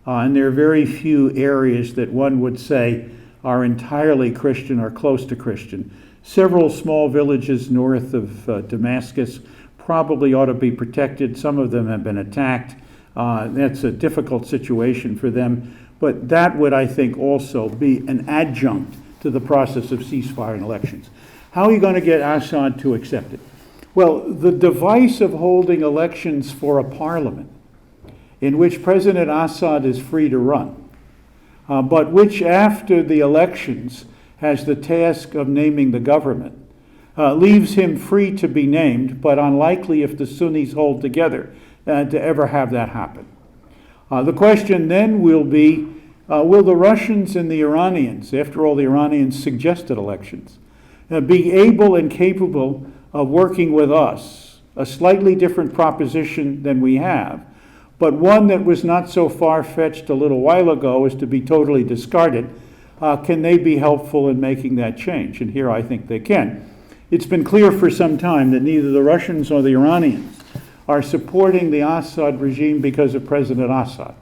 And there are very few areas that one would say are entirely Christian or close to Christian. Several small villages north of Damascus probably ought to be protected. Some of them have been attacked. That's a difficult situation for them. But that would, I think, also be an adjunct to the process of ceasefire and elections. How are you going to get Assad to accept it? Well, the device of holding elections for a parliament in which President Assad is free to run, but which after the elections has the task of naming the government, leaves him free to be named, but unlikely if the Sunnis hold together to ever have that happen. The question then will be, will the Russians and the Iranians, after all the Iranians suggested elections, be able and capable of working with us, a slightly different proposition than we have, but one that was not so far-fetched a little while ago as to be totally discarded. Can they be helpful in making that change? And here I think they can. It's been clear for some time that neither the Russians or the Iranians are supporting the Assad regime because of President Assad.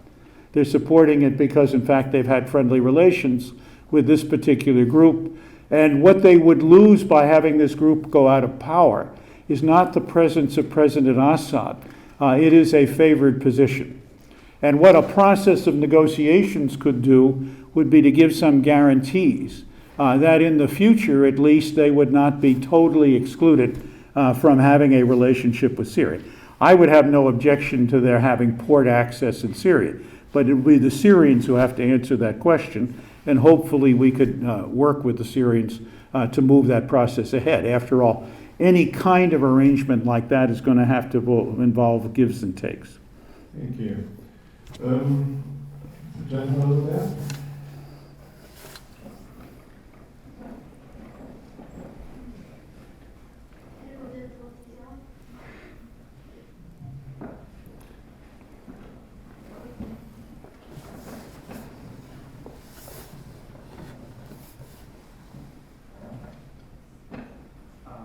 They're supporting it because, in fact, they've had friendly relations with this particular group. And what they would lose by having this group go out of power is not the presence of President Assad. It is a favored position. And what a process of negotiations could do would be to give some guarantees that in the future, at least, they would not be totally excluded from having a relationship with Syria. I would have no objection to their having port access in Syria, but it would be the Syrians who have to answer that question, and hopefully we could work with the Syrians to move that process ahead. After all, any kind of arrangement like that is going to have to involve gives and takes. Thank you. The gentleman over there.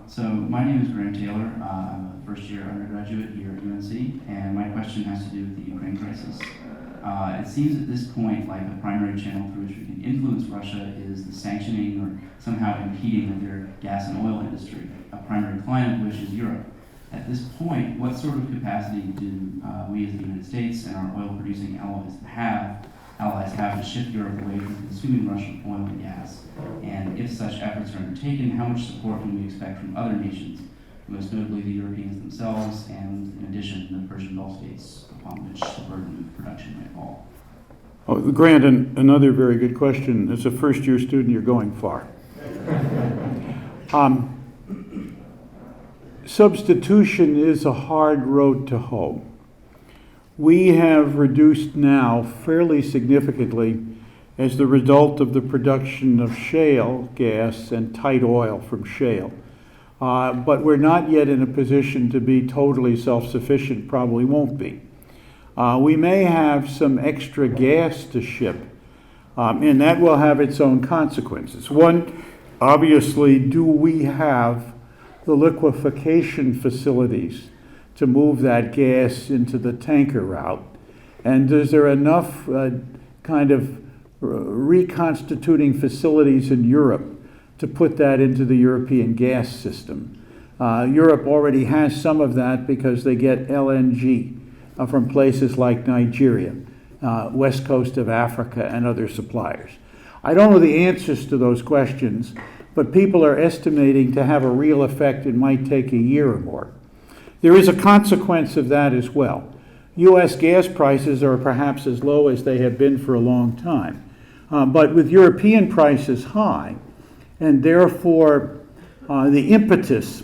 So my name is Graham Taylor. I'm a first-year undergraduate here at UNC, and my question has to do with the Ukraine crisis. It seems at this point like the primary channel through which we can influence Russia is the sanctioning or somehow impeding of their gas and oil industry, a primary client of which is Europe. At this point, what sort of capacity do we as the United States and our oil-producing allies have to shift Europe away from consuming Russian oil and gas? And if such efforts are undertaken, how much support can we expect from other nations, most notably the Europeans themselves, and in addition, the Persian Gulf states, upon which the burden of production might fall? Oh, Grant, another very good question. As a first-year student, you're going far. Substitution is a hard road to hoe. We have reduced now fairly significantly as the result of the production of shale gas and tight oil from shale. But we're not yet in a position to be totally self-sufficient, probably won't be. We may have some extra gas to ship, and that will have its own consequences. One, obviously, do we have the liquefaction facilities to move that gas into the tanker route? And is there enough kind of reconstituting facilities in Europe to put that into the European gas system? Europe already has some of that because they get LNG from places like Nigeria, west coast of Africa, and other suppliers. I don't know the answers to those questions, but people are estimating to have a real effect it might take a year or more. There is a consequence of that as well. U.S. gas prices are perhaps as low as they have been for a long time. But with European prices high, and therefore the impetus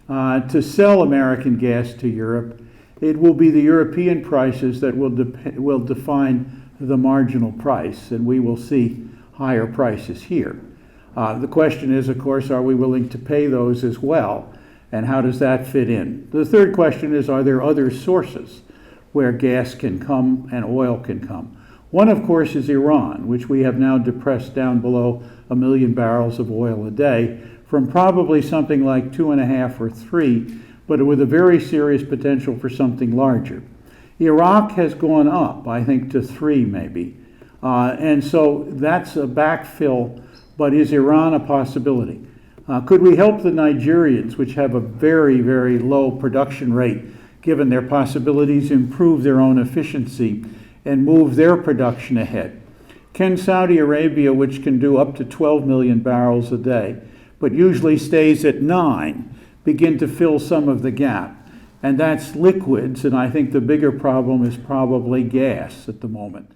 to sell American gas to Europe, it will be the European prices that will define the marginal price, and we will see higher prices here. The question is, of course, are we willing to pay those as well? And how does that fit in? The third question is, are there other sources where gas can come and oil can come? One, of course, is Iran, which we have now depressed down below 1 million barrels of oil a day from probably something like 2.5 or 3, but with a very serious potential for something larger. Iraq has gone up, I think, to 3 maybe. And so that's a backfill, but is Iran a possibility? Could we help the Nigerians, which have a very, very low production rate, given their possibilities, improve their own efficiency and move their production ahead? Can Saudi Arabia, which can do up to 12 million barrels a day, but usually stays at 9, begin to fill some of the gap? And that's liquids, and I think the bigger problem is probably gas at the moment.